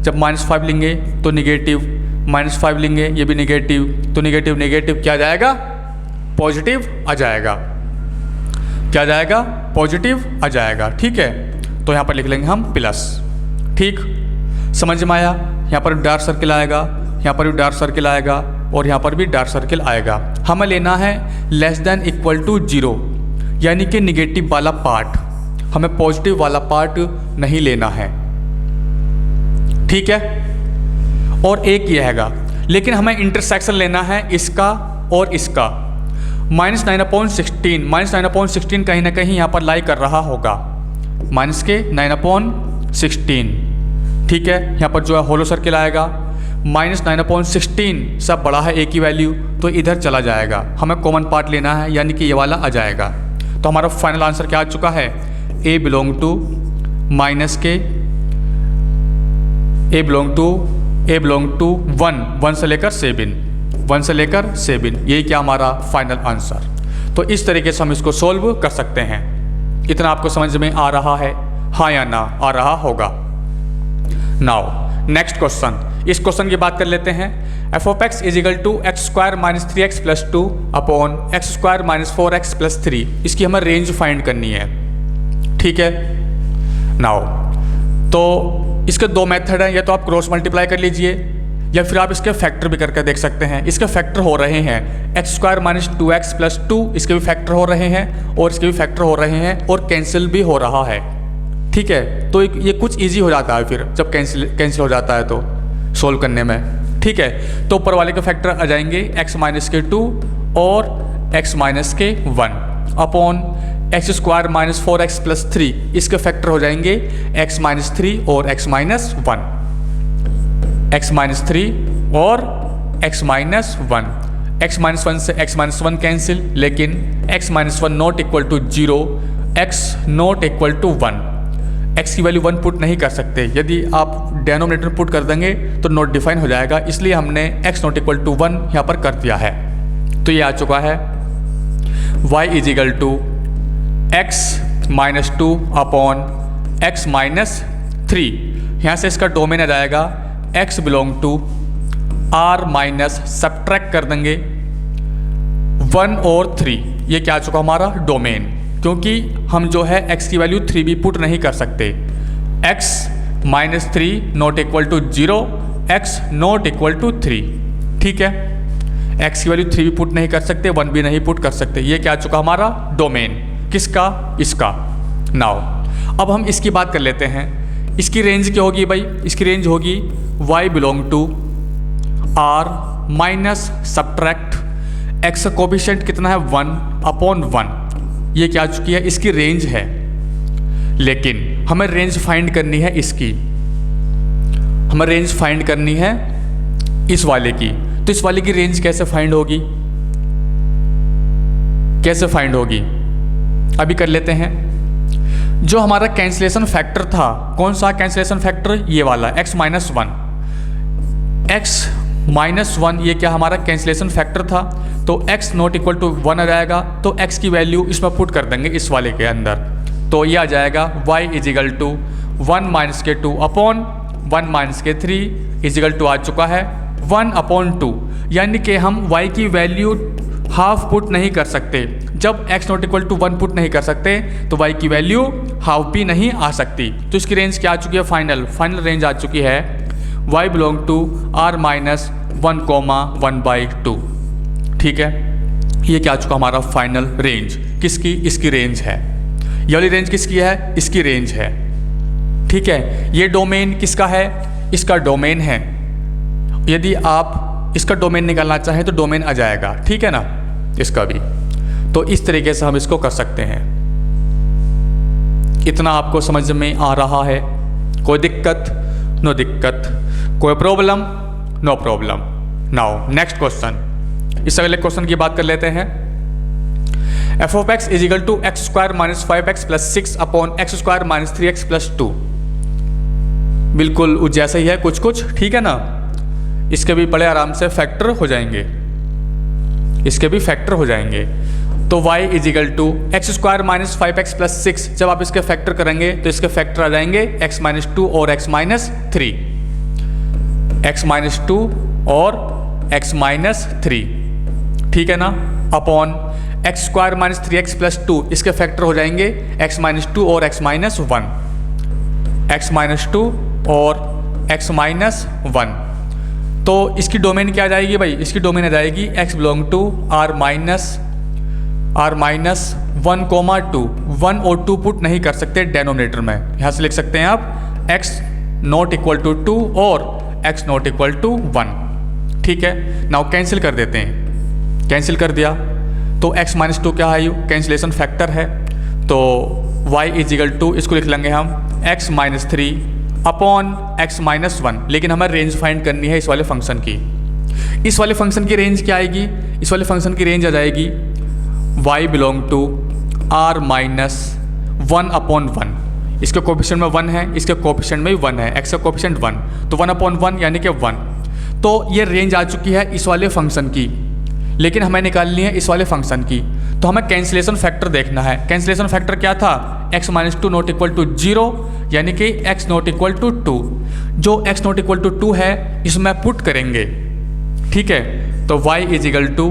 जब -5 लेंगे तो निगेटिव, -5 लेंगे ये भी निगेटिव, तो निगेटिव नेगेटिव क्या आ जाएगा? पॉजिटिव आ जाएगा। क्या आ जाएगा? पॉजिटिव आ जाएगा, ठीक है। तो यहाँ पर लिख लेंगे हम प्लस, ठीक। समझ में आया? यहाँ पर डार्क सर्किल आएगा, यहाँ पर भी डार्क सर्किल आएगा और यहाँ पर भी डार्क सर्किल आएगा। हमें लेना है लेस देन इक्वल टू 0, यानी कि निगेटिव वाला पार्ट, हमें पॉजिटिव वाला पार्ट नहीं लेना है, ठीक है। और एक ये हैगा, लेकिन हमें इंटरसेक्शन लेना है इसका और इसका। -9/16 कहीं ना कहीं यहाँ पर लाई कर रहा होगा, माइनस के 9/16, ठीक है। यहाँ पर जो है होलो सर्किल आएगा, -9/16 सब बड़ा है एक ही वैल्यू, तो इधर चला जाएगा। हमें कॉमन पार्ट लेना है, यानी कि ये वाला आ जाएगा। तो हमारा फाइनल आंसर क्या आ चुका है? a बिलोंग टू वन से लेकर 7, यही क्या हमारा फाइनल आंसर। तो इस तरीके से हम इसको सोल्व कर सकते हैं। इतना आपको समझ में आ रहा है? हाँ या ना? आ रहा होगा। नाउ नेक्स्ट क्वेश्चन, इस क्वेश्चन की बात कर लेते हैं। f(x) = x² - 3x + 2 upon x² - 4x + 3, इसकी हमें रेंज फाइंड करनी है, ठीक है। नाउ तो इसके 2 मेथड हैं, या तो आप क्रॉस मल्टीप्लाई कर लीजिए या फिर आप इसके फैक्टर भी करके देख सकते हैं। इसके फैक्टर हो रहे हैं x² - 2x + 2, इसके भी फैक्टर हो रहे हैं और इसके भी फैक्टर हो रहे हैं और कैंसिल भी हो रहा है, ठीक है। तो ये कुछ ईजी हो जाता है फिर जब कैंसिल हो जाता है तो सोल्व करने में, ठीक है। तो ऊपर वाले के फैक्टर आ जाएंगे x - के 2 और x - के 1 अपॉन x² - 4x + 3, इसके फैक्टर हो जाएंगे x - 3 और x - 1, x - 3 और x - 1, x - 1 से x - 1 कैंसिल, लेकिन x - 1 not equal to 0, x not equal to 1, x की वैल्यू 1 पुट नहीं कर सकते। यदि आप डेनोमिनेटर पुट कर देंगे तो नॉट डिफाइन हो जाएगा, इसलिए हमने x नॉट इक्वल टू 1 यहाँ पर कर दिया है। तो ये आ चुका है y = x minus 2 upon x minus 3। यहाँ से इसका डोमेन आ जाएगा x belong to r minus subtract कर देंगे 1 और 3। ये क्या आ चुका हमारा डोमेन, क्योंकि हम जो है x की वैल्यू 3 भी पुट नहीं कर सकते। x minus 3 not equal to 0, x not equal to 3। ठीक है, x की वैल्यू 3 भी पुट नहीं कर सकते, 1 भी नहीं पुट कर सकते। ये क्या आ चुका हमारा डोमेन, किसका, इसका। नाउ अब हम इसकी बात कर लेते हैं। इसकी रेंज क्या होगी भाई, इसकी रेंज होगी y belong to r minus subtract x का कोफिशिएंट कितना है 1 अपॉन 1। ये क्या आ चुकी है, इसकी रेंज है। लेकिन हमें रेंज फाइंड करनी है इसकी, हमें रेंज फाइंड करनी है इस वाले की। तो इस वाले की रेंज कैसे फाइंड होगी, कैसे फाइंड होगी अभी कर लेते हैं। जो हमारा कैंसिलेशन फैक्टर था, कौन सा कैंसिलेशन फैक्टर, ये वाला x माइनस 1। x माइनस 1 ये क्या हमारा कैंसिलेशन फैक्टर था। तो x नॉट इक्वल टू 1 आ जाएगा, तो x की वैल्यू इसमें पुट कर देंगे इस वाले के अंदर। तो ये आ जाएगा y इजिकल टू 1 माइनस के 2 अपॉन 1 माइनस के 3 इजिकल टू आ चुका है 1 अपॉन 2। यानी कि हम y की वैल्यू हाफ पुट नहीं कर सकते। जब x not equal to 1 put नहीं कर सकते तो y की वैल्यू हाफ भी नहीं आ सकती। तो इसकी रेंज क्या आ चुकी है, फाइनल रेंज आ चुकी है y belong to r minus 1,1/2। ठीक है, ये क्या आ चुका हमारा फाइनल रेंज, किसकी, इसकी रेंज है। ये वाली रेंज किसकी है, इसकी रेंज है। ठीक है, ये डोमेन किसका है, इसका डोमेन है। यदि आप इसका डोमेन निकालना चाहें तो डोमेन आ जाएगा, ठीक है ना, इसका भी। तो इस तरीके से हम इसको कर सकते हैं। इतना आपको समझ में आ रहा है, कोई दिक्कत, नो दिक्कत, कोई problem, no problem. Now next question, इस अगले क्वेश्चन की बात कर लेते हैं। F of x is equal to x square minus 5x plus 6 upon x square minus 3x plus 2। बिल्कुल जैसा ही है कुछ, ठीक है ना। इसके भी बड़े आराम से फैक्टर हो जाएंगे, इसके भी फैक्टर हो जाएंगे। तो y is equal to x square minus 5x plus 6, जब आप इसके फैक्टर करेंगे तो इसके फैक्टर आ जाएंगे x माइनस 2 और x माइनस 3, x माइनस 2 और x माइनस 3, ठीक है ना, upon x square minus 3x plus 2, इसके फैक्टर हो जाएंगे x माइनस 2 और x माइनस 1, x माइनस 2 और x माइनस 1। तो इसकी डोमेन क्या आ जाएगी भाई, इसकी डोमेन आ जाएगी x belong to r minus 1,2। 1 और 2 पुट नहीं कर सकते डेनोमिनेटर में, यहाँ से लिख सकते हैं आप x नॉट इक्वल टू 2 और x नॉट इक्वल टू 1। ठीक है, नाउ कैंसिल कर देते हैं, कैंसिल कर दिया तो x माइनस 2 क्या है, कैंसिलेशन फैक्टर है। तो y इज इक्वल टू, इसको लिख लेंगे हम x minus 3 upon x minus 1। लेकिन हमें रेंज फाइंड करनी है इस वाले फंक्शन की। इस वाले फंक्शन की रेंज क्या आएगी, इस वाले फंक्शन की रेंज आ जाएगी y belong to r minus 1 upon 1। इसके कोफिशिएंट में 1 है, इसके कोफिशिएंट में भी 1 है, x का कोफिशिएंट 1, तो 1 अपॉन 1 यानी कि 1। तो ये रेंज आ चुकी है इस वाले फंक्शन की, लेकिन हमें निकालनी है इस वाले फंक्शन की। तो हमें कैंसिलेशन फैक्टर देखना है। कैंसिलेशन फैक्टर क्या था, x minus 2 not equal to 0, यानी कि x नॉट इक्वल टू 2। जो x नॉट इक्वल टू 2 है इसमें पुट करेंगे, ठीक है। तो y is equal to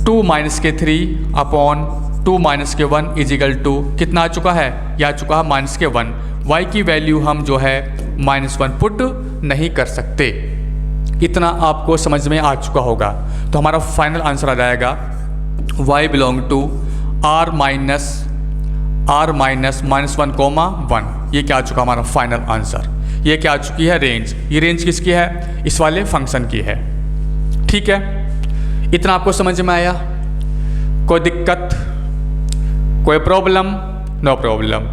2 minus के 3 अपॉन 2 माइनस के 1 इज इक्वल टू कितना आ चुका है, यह आ चुका है माइनस के 1। y की वैल्यू हम जो है -1 पुट नहीं कर सकते। इतना आपको समझ में आ चुका होगा। तो हमारा फाइनल आंसर आ जाएगा y belong to r minus -1,1। ये क्या आ चुका हमारा फाइनल आंसर। ये क्या आ चुकी है रेंज, ये रेंज किसकी है, इस वाले फंक्शन की है। ठीक है, इतना आपको समझ में आया, कोई दिक्कत, कोई प्रॉब्लम, नो प्रॉब्लम,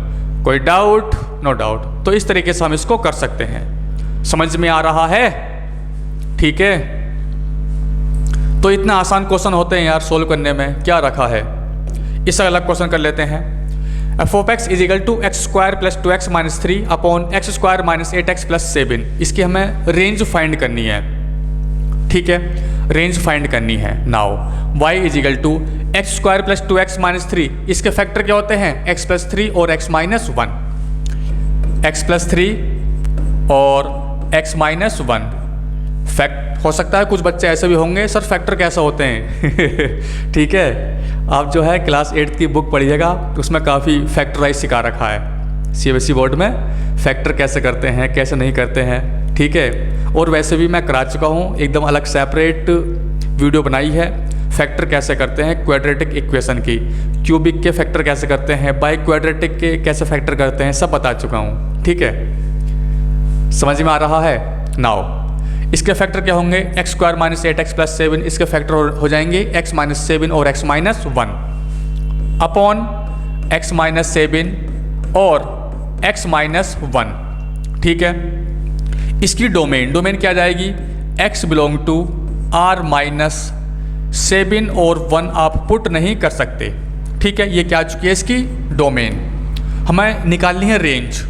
कोई डाउट, नो डाउट। तो इस तरीके से हम इसको कर सकते हैं। समझ में आ रहा है, ठीक है। तो इतना आसान क्वेश्चन होते हैं यार सोल्व करने में, क्या रखा है। इस अलग क्वेश्चन कर लेते हैं। F of x is equal to x square plus 2x minus 3 upon x square minus 8x plus 7। इसकी हमें रेंज फाइंड करनी है, ठीक है, रेंज फाइंड करनी है। Now y is equal to x square plus 2x minus 3, इसके factor क्या होते हैं? x प्लस 3 और x माइनस 1, x प्लस 3 और x माइनस 1। फैक्ट हो सकता है कुछ बच्चे ऐसे भी होंगे, सर फैक्टर कैसे होते हैं? ठीक है, आप जो है क्लास 8 की बुक पढ़िएगा, उसमें काफ़ी फैक्टराइज सिखा रखा है CBSE बोर्ड में, फैक्टर कैसे करते हैं कैसे नहीं करते हैं। ठीक है, और वैसे भी मैं करा चुका हूँ, एकदम अलग सेपरेट वीडियो बनाई है, फैक्टर कैसे करते हैं क्वाड्रेटिक इक्वेशन की, क्यूबिक के फैक्टर कैसे करते हैं, बाई क्वाड्रेटिक के कैसे फैक्टर करते हैं, सब बता चुका हूँ। ठीक है, समझ में आ रहा है? नाउ इसके फैक्टर क्या होंगे? X square minus 8x plus 7, इसके फैक्टर हो जाएंगे x माइनस 7 और x minus 1 upon x minus 7 और x माइनस 1। ठीक है, इसकी डोमेन क्या जाएगी? x belong to r minus 7 और 1 आप पुट नहीं कर सकते। ठीक है, ये क्या आ चुकी है? इसकी डोमेन। हमें निकालनी है रेंज,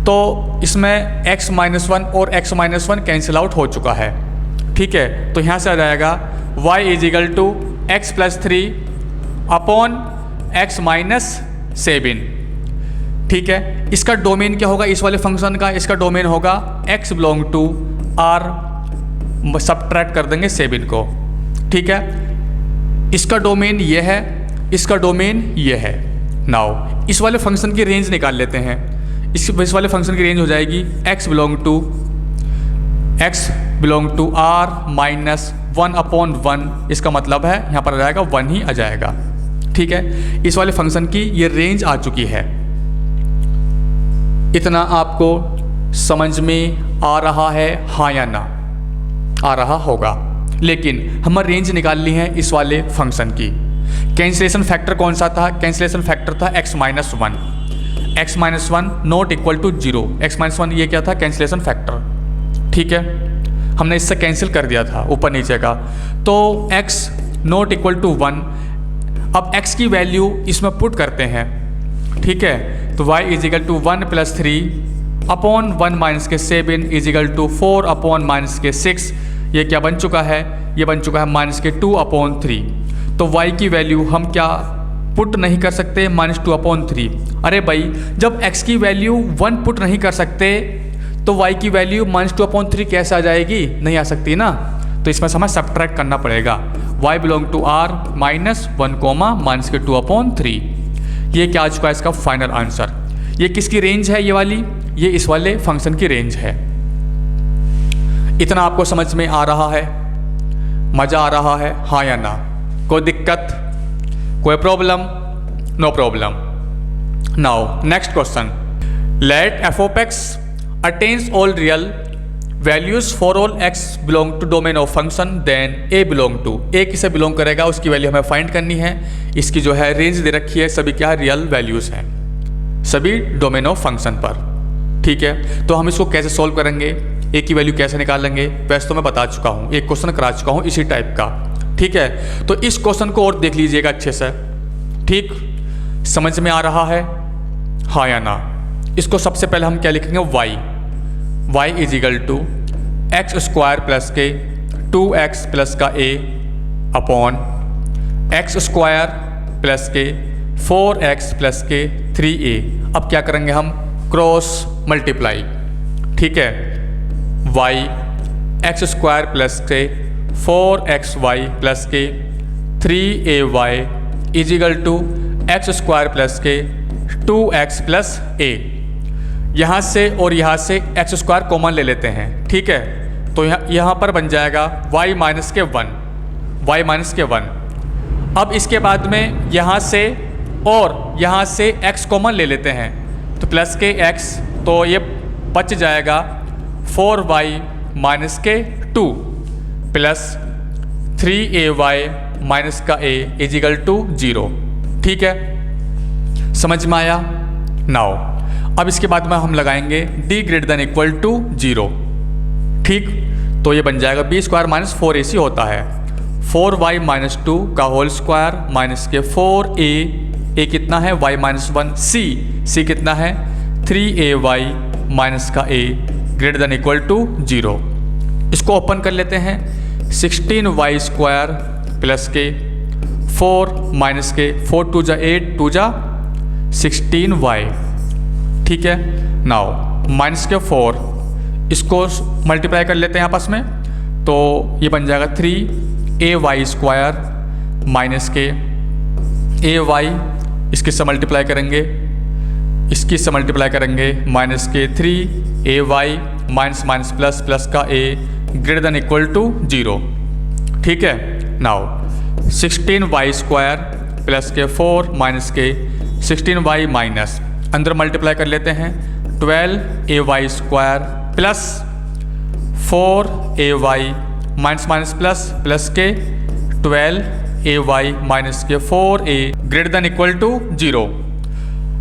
तो इसमें x माइनस 1 और x माइनस 1 कैंसिल आउट हो चुका है। ठीक है, तो यहाँ से आ जाएगा y is equal to x plus 3 upon x minus 7। ठीक है, इसका डोमेन क्या होगा इस वाले फंक्शन का? इसका डोमेन होगा x belong to r, subtract कर देंगे 7 को। ठीक है, इसका डोमेन ये है, इसका डोमेन ये है। नाउ इस वाले फंक्शन की रेंज निकाल लेते हैं। इस वाले फंक्शन की रेंज हो जाएगी x belong to r minus 1 upon 1, इसका मतलब है यहाँ पर आ जाएगा 1 ही आ जाएगा। ठीक है, इस वाले फंक्शन की ये रेंज आ चुकी है। इतना आपको समझ में आ रहा है, हाँ या ना? आ रहा होगा। लेकिन हमें रेंज निकालनी है इस वाले फंक्शन की। कैंसिलेशन फैक्टर कौन सा था? कैंसिलेशन फैक्टर था x minus 1, x minus 1 not equal to 0। x minus 1 ये क्या था? Cancellation factor. ठीक है, हमने इससे कैंसिल कर दिया था ऊपर नीचे का, तो x नॉट इक्वल टू 1। अब x की वैल्यू इसमें पुट करते हैं। ठीक है, तो y is equal to 1 plus 3 upon 1 minus के 7 is equal to 4 upon minus के 6। ये क्या बन चुका है? ये बन चुका है माइनस के 2 अपॉन 3। तो y की वैल्यू हम क्या पुट नहीं कर सकते? Minus 2 upon 3। अरे भाई, जब x की वैल्यू 1 पुट नहीं कर सकते तो y की वैल्यू माइनस 2 अपॉन 3 कैसे आ जाएगी? नहीं आ सकती ना, तो इसमें हमें सबट्रैक्ट करना पड़ेगा। y belong to r minus 1 comma minus के 2 अपॉन 3। ये क्या आ चुका है इसका फाइनल आंसर। ये किसकी रेंज है? ये वाली, ये इस वाले फंक्शन की रेंज है। इतना आपको समझ में आ रहा है? मजा आ रहा है, हाँ या ना? कोई दिक्कत, कोई problem? No problem. Now next question, let f of x attains all real values for all x belong to domain of function then a belong to, a किसे बिलोंग करेगा उसकी वैल्यू हमें फाइंड करनी है। इसकी जो है रेंज दे रखी है, सभी क्या रियल वैल्यूज हैं, सभी डोमेन ऑफ फंक्शन पर। ठीक है, तो हम इसको कैसे सॉल्व करेंगे, a की वैल्यू कैसे निकालेंगे, वैसे तो मैं बता चुका हूँ, एक क्वेश्चन करा चुका हूँ इसी टाइप का। ठीक है, तो इस क्वेश्चन को और देख लीजिएगा अच्छे से। ठीक, समझ में आ रहा है, हाँ या ना? इसको सबसे पहले हम क्या लिखेंगे? y is equal to x square plus के 2x प्लस का a upon x square plus के 4x प्लस के 3a। अब क्या करेंगे हम? Cross multiply. ठीक है, y एक्स स्क्वायर प्लस के 4xy प्लस के 3ay is equal to x square plus के 2x प्लस a। यहाँ से और यहाँ से एक्स स्क्वायर कॉमन ले लेते हैं। ठीक है, तो यहाँ पर बन जाएगा y माइनस के 1। अब इसके बाद में यहाँ से और यहाँ से x कॉमन ले लेते हैं, तो प्लस के x, तो ये बच जाएगा 4y माइनस के 2 प्लस 3ay माइनस का a इज इक्वल टू 0। ठीक है, समझ में आया? नाउ अब इसके बाद में हम लगाएंगे d greater than equal to 0। ठीक, तो ये बन जाएगा b स्क्वायर माइनस 4ac होता है 4y माइनस 2 का होल स्क्वायर माइनस के 4a कितना है? y माइनस 1 c कितना है? 3ay माइनस का a greater than equal to 0। इसको ओपन कर लेते हैं। 16y स्क्वायर प्लस के 4 माइनस के 4 टू जा 8 टू जा 16y। ठीक है, नाउ माइनस के 4 इसको मल्टीप्लाई कर लेते हैं आपस में, तो ये बन जाएगा 3ay स्क्वायर माइनस के ay, इसके से मल्टीप्लाई करेंगे, इसकी से मल्टीप्लाई करेंगे माइनस के 3ay minus minus plus plus का a greater than equal to 0। ठीक है, नाउ 16y स्क्वायर प्लस के 4 माइनस के 16y माइनस अंदर मल्टीप्लाई कर लेते हैं 12ay square plus 4ay minus minus plus plus के 12ay माइनस के 4a greater than equal to 0।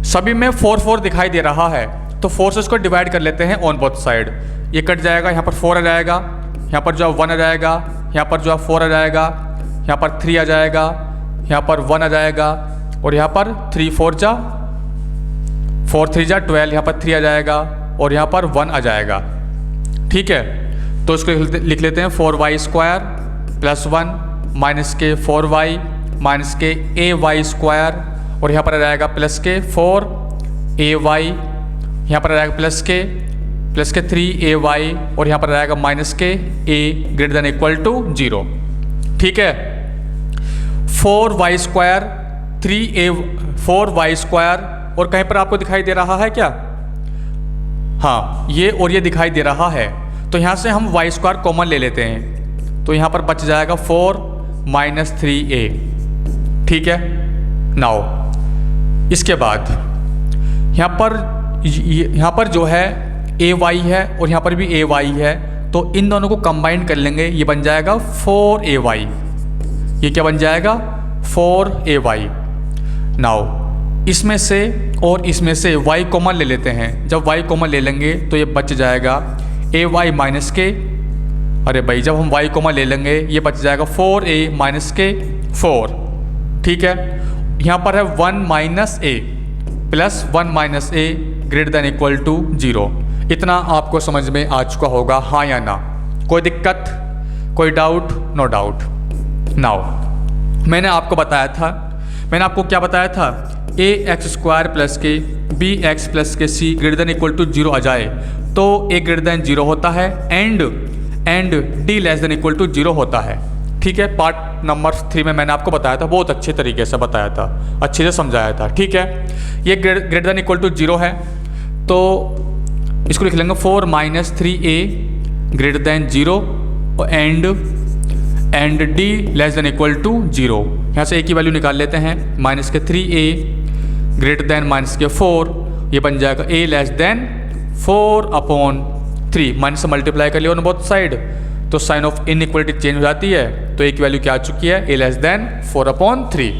सभी में 4 4 दिखाई दे रहा है, तो 4 से इसको डिवाइड कर लेते हैं ऑन बोथ साइड। ये कट जाएगा, यहाँ पर 4 आ जाएगा, यहाँ पर जो 1 आ जाएगा, यहाँ पर जो 4 आ जाएगा, यहाँ पर 3 आ जाएगा, यहाँ पर 1 आ जाएगा, और यहाँ पर 3 4 जा 4 3 जा 12, यहाँ पर 3 आ जाएगा और यहाँ पर 1 आ जाएगा। ठीक है, तो इसको लिख लेते हैं 4y स्क्वायर प्लस 1 माइनस के 4y माइनस के ay स्क्वायर, और यहाँ पर आ जाएगा प्लस के 4ay, यहाँ पर आ जाएगा प्लस के 3ay, और यहाँ पर आ जाएगा माइनस के a greater than equal to 0। ठीक है, 4y स्क्वायर 4y स्क्वायर, और कहीं पर आपको दिखाई दे रहा है क्या? हाँ, ये और ये दिखाई दे रहा है, तो यहाँ से हम y स्क्वायर कॉमन ले लेते हैं, तो यहाँ पर बच जाएगा 4 माइनस 3a। ठीक है, नाउ इसके बाद यहाँ पर जो है ay है और यहाँ पर भी ay है, तो इन दोनों को कंबाइन कर लेंगे, ये बन जाएगा 4ay। ये क्या बन जाएगा? 4ay। नाउ इसमें से और इसमें से y कॉमन ले लेते हैं, जब y कॉमन ले लेंगे तो ये बच जाएगा ay माइनस के, अरे भाई जब हम y कॉमन ले लेंगे ये बच जाएगा 4a माइनस के 4। ठीक है, यहाँ पर है 1 minus a plus 1 minus a greater than equal to 0। इतना आपको समझ में आ चुका होगा, हाँ या ना? कोई दिक्कत, कोई डाउट? No doubt. नाउ मैंने आपको क्या बताया था? ax स्क्वायर प्लस के bx प्लस के c greater than equal to 0 आ जाए तो a ग्रेटर देन 0 होता है and d less than equal to 0 होता है। ठीक है, पार्ट नंबर 3 में मैंने आपको बताया था, बहुत अच्छे तरीके से बताया था, अच्छे से समझाया था। ठीक है, ये ग्रेटर देन इक्वल टू 0 है, तो इसको लिख लेंगे 4 minus 3a greater than 0 and d less than equal to 0। यहाँ से a की वैल्यू निकाल लेते हैं, माइनस के 3a ग्रेटर देन माइनस के 4, ये बन जाएगा a लेस देन 4/3। माइनस से मल्टीप्लाई कर लिया ऑन बोथ साइड, तो साइन ऑफ इनइक्वलिटी चेंज हो जाती है, तो a की वैल्यू क्या आ चुकी है? a less then 4/3।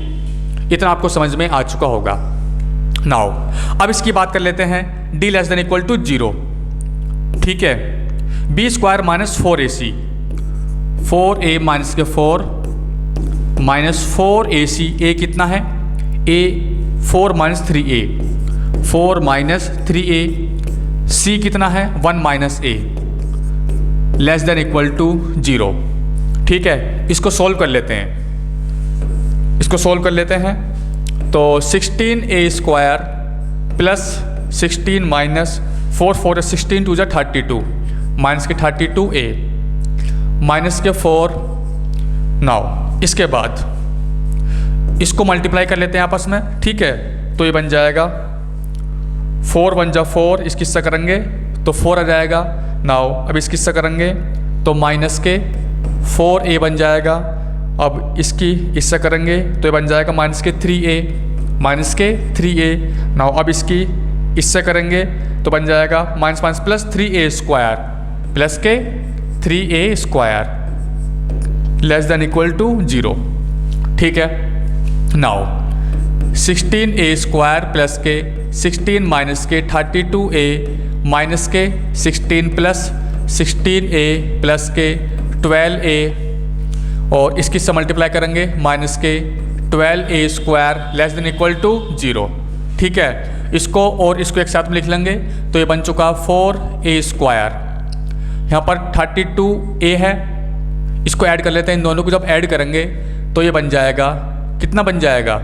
इतना आपको समझ में आ चुका होगा। नाउ अब इसकी बात कर लेते हैं, d less than equal to 0। ठीक है, b square minus 4ac, 4a minus के 4 माइनस 4ac, a कितना है? a 4 minus 3a, 4 minus 3a, c कितना है? 1 minus a less than equal to 0। ठीक है, इसको सॉल्व कर लेते हैं, तो 16a square plus 16 minus 4 4 16 to जा 32 माइनस के 32a माइनस के 4। नाउ इसके बाद इसको मल्टीप्लाई कर लेते हैं आपस में। ठीक है, तो ये बन जाएगा 4 1 जा 4, इसकी हिस्सा करेंगे तो 4 आ जाएगा। नाउ अब इसकी हिस्सा करेंगे तो माइनस के 4a बन जाएगा। अब इसकी हिस्सा करेंगे तो ये बन जाएगा माइनस के 3a। नाउ अब इसकी हिस्सा करेंगे तो बन जाएगा minus minus plus 3a square plus के 3a square less than equal to 0। ठीक है, नाउ 16a स्क्वायर प्लस के 16 माइनस के 32a माइनस के 16 प्लस 16a प्लस के 12a, और इसकी से मल्टीप्लाई करेंगे माइनस के 12a square less than equal to 0। ठीक है, इसको और इसको एक साथ में लिख लेंगे तो ये बन चुका 4a स्क्वायर। यहाँ पर 32a है, इसको ऐड कर लेते हैं, इन दोनों को जब ऐड करेंगे तो ये बन जाएगा कितना बन जाएगा,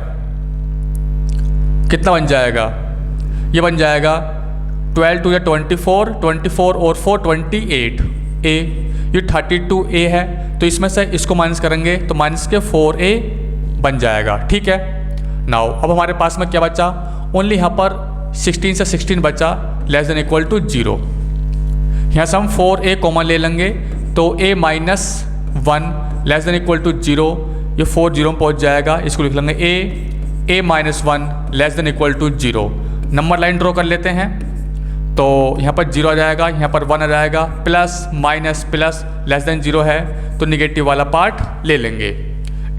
कितना बन जाएगा, ये बन जाएगा 12 2 या 24, 24 और 4 28 ए, ये 32a है, तो इसमें से इसको माइनस करेंगे तो माइनस के 4a बन जाएगा। ठीक है, नाउ अब हमारे पास में क्या बचा, ओनली यहाँ पर 16 से 16 बचा, लेस देन इक्वल टू 0। यहाँ से हम 4a कॉमन ले लेंगे तो a minus 1 less than equal to 0, ये 4 0 में पहुँच जाएगा, इसको लिख लेंगे a minus 1 less than equal to 0। Number line draw कर लेते हैं, तो यहाँ पर 0 आ जाएगा, यहाँ पर 1 आ जाएगा, plus minus plus less then 0 है तो निगेटिव वाला पार्ट ले लेंगे।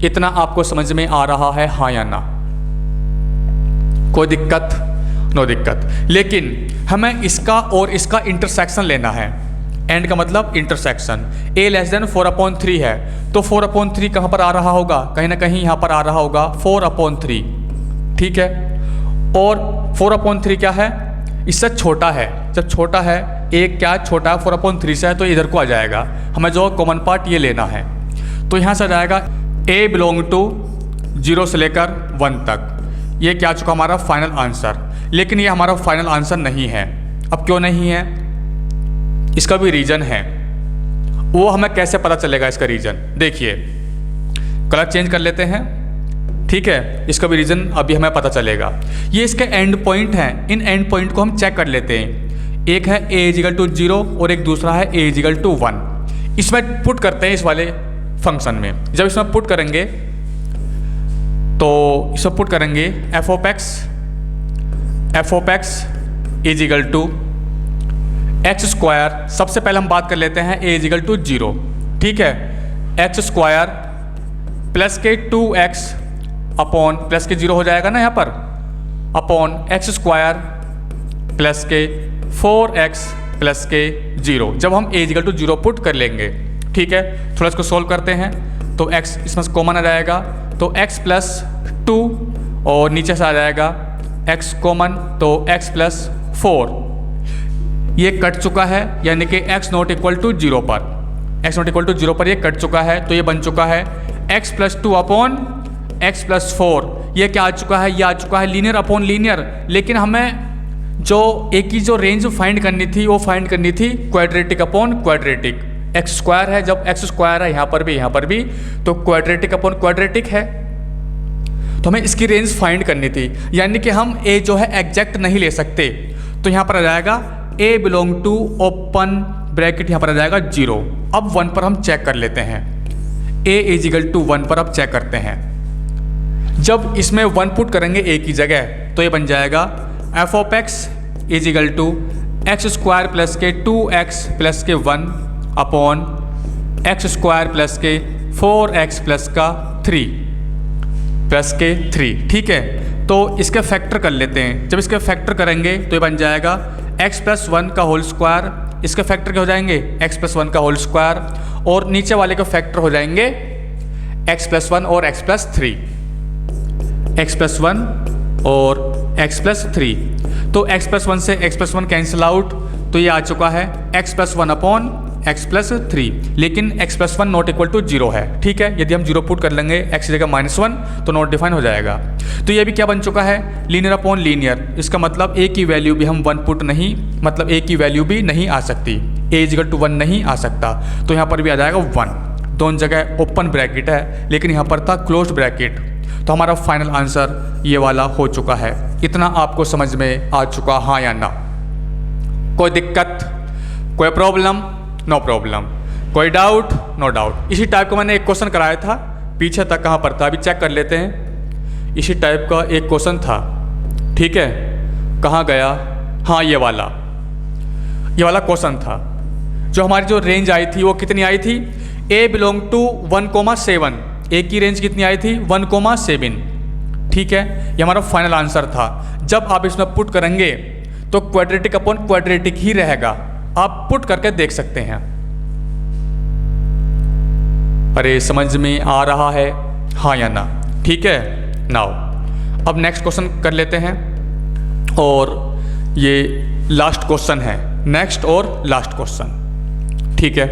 इतना आपको समझ में आ रहा है, हाँ या ना? कोई दिक्कत? नो दिक्कत। लेकिन हमें इसका और इसका इंटरसेक्शन लेना है। एंड का मतलब इंटरसेक्शन। a लेस देन 4/3 है तो 4/3 कहाँ पर आ रहा होगा, कहीं ना कहीं यहाँ पर आ रहा होगा 4/3। ठीक है, और 4/3 क्या है, इससे छोटा है। जब छोटा है, एक क्या छोटा है 4/3 से है तो इधर को आ जाएगा। हमें जो कॉमन पार्ट ये लेना है, तो यहाँ से आ जाएगा a बिलोंग टू 0 से लेकर 1 तक। ये क्या चुका हमारा फाइनल आंसर। लेकिन ये हमारा फाइनल आंसर नहीं है। अब क्यों नहीं है, इसका भी रीज़न है। वो हमें कैसे पता चलेगा इसका रीज़न, देखिए कलर चेंज कर लेते हैं। ठीक है, इसका भी रीज़न अभी हमें पता चलेगा। ये इसके एंड पॉइंट हैं, इन एंड पॉइंट को हम चेक कर लेते हैं। एक है a = 0 और एक दूसरा है a = 1। इसमें पुट करते हैं इस वाले फंक्शन में। जब इसमें पुट करेंगे तो इसमें पुट करेंगे f of x = x²। सबसे पहले हम बात कर लेते हैं a = 0। ठीक है, x² प्लस के 2x अपॉन प्लस के 0 हो जाएगा ना यहाँ पर, अपॉन x² प्लस के 4x प्लस के 0। जब हम a = 0 पुट कर लेंगे, ठीक है, थोड़ा इसको सोल्व करते हैं तो x इसमें से कॉमन आ जाएगा तो x + 2 और नीचे से आ जाएगा x कॉमन तो x + 4। ये कट चुका है, यानी कि x ≠ = 0 पर, x ≠ = 0 पर ये कट चुका है, तो ये बन चुका है x + 2 अपॉन x + 4। ये क्या आ चुका है, ये आ चुका है लीनियर अपॉन लीनियर। लेकिन हमें जो एक की जो रेंज फाइंड करनी थी वो फाइंड करनी थी क्वाड्रेटिक अपॉन क्वाड्रेटिक। x² है, जब x² है यहाँ पर भी तो क्वाड्रेटिक अपॉन क्वाड्रेटिक है, तो हमें इसकी रेंज फाइंड करनी थी। यानी कि हम a जो है एग्जैक्ट नहीं ले सकते, तो यहाँ पर आ जाएगा a belong to open bracket, यहाँ पर आ जाएगा 0। अब 1 पर हम चेक कर लेते हैं, a = 1 पर अब चेक करते हैं। जब इसमें 1 पुट करेंगे a की जगह तो ये बन जाएगा f of x = x² plus के 2x प्लस के 1 अपॉन x² प्लस के 4x प्लस का 3 प्लस के 3। ठीक है, तो इसके फैक्टर कर लेते हैं। जब इसके फैक्टर करेंगे तो ये बन जाएगा x + 1 का होल स्क्वायर, इसके फैक्टर क्या हो जाएंगे x + 1 का होल स्क्वायर, और नीचे वाले के फैक्टर हो जाएंगे x + 1 और x + 3, x + 1 और x + 3। तो x + 1 से x + 1 कैंसिल आउट, तो ये आ चुका है x + 1 अपॉन x + 3। लेकिन x + 1 ≠ = 0 है। ठीक है, यदि हम 0 पुट कर लेंगे x की जगह -1 तो नॉट डिफाइन हो जाएगा। तो ये भी क्या बन चुका है, लीनियर अपॉन लीनियर। इसका मतलब a की वैल्यू भी हम 1 पुट नहीं, मतलब a की वैल्यू भी नहीं आ सकती, a = 1 नहीं आ सकता, तो यहाँ पर भी आ जाएगा 1। दोनों जगह ओपन ब्रैकेट है, लेकिन यहाँ पर था क्लोज्ड ब्रैकेट। तो हमारा फाइनल आंसर ये वाला हो चुका है। इतना आपको समझ में आ चुका, हाँ या ना? कोई दिक्कत, कोई प्रॉब्लम? No problem. कोई डाउट? No doubt. इसी टाइप का मैंने एक क्वेश्चन कराया था, पीछे तक कहाँ पर था अभी चेक कर लेते हैं। इसी टाइप का एक क्वेश्चन था, ठीक है, कहाँ गया, हाँ ये वाला क्वेश्चन था। जो हमारी जो रेंज आई थी वो कितनी आई थी, a बिलोंग टू 1,7। a की रेंज कितनी आई थी 1,7। ठीक है, ये हमारा फाइनल आंसर था। जब आप इसमें पुट करेंगे तो क्वाड्रेटिक अपॉन क्वाड्रेटिक ही रहेगा, आप पुट करके देख सकते हैं। अरे समझ में आ रहा है, हाँ या ना? ठीक है, नाउ अब नेक्स्ट क्वेश्चन कर लेते हैं, और ये लास्ट क्वेश्चन है, नेक्स्ट और लास्ट क्वेश्चन। ठीक है,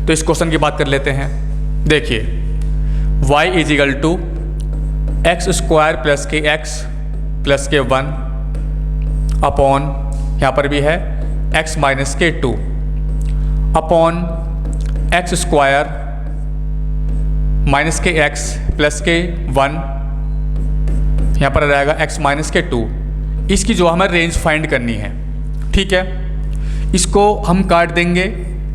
तो इस क्वेश्चन की बात कर लेते हैं। देखिए y = एक्स स्क्वायर प्लस के एक्स प्लस के 1 अपॉन यहाँ पर भी है एक्स माइनस के 2 अपॉन एक्स स्क्वायर माइनस के एक्स प्लस के 1 यहाँ पर आ जाएगा एक्स माइनस के 2। इसकी जो हमें रेंज फाइंड करनी है, ठीक है, इसको हम काट देंगे,